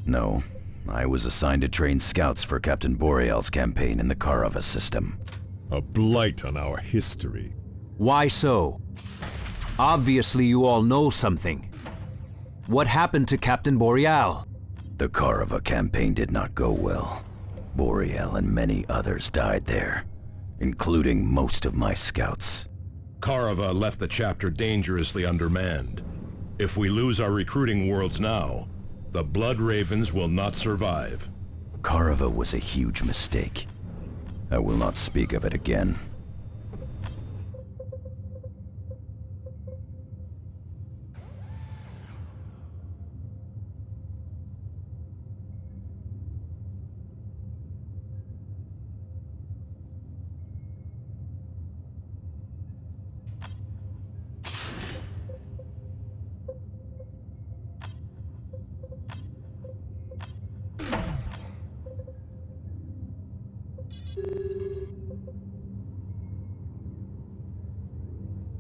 No, I was assigned to train scouts for Captain Boreal's campaign in the Karava system. A blight on our history. Why so? Obviously you all know something. What happened to Captain Boreal? The Karava campaign did not go well. Boreal and many others died there, including most of my scouts. Karava left the chapter dangerously undermanned. If we lose our recruiting worlds now, the Blood Ravens will not survive. Karava was a huge mistake. I will not speak of it again.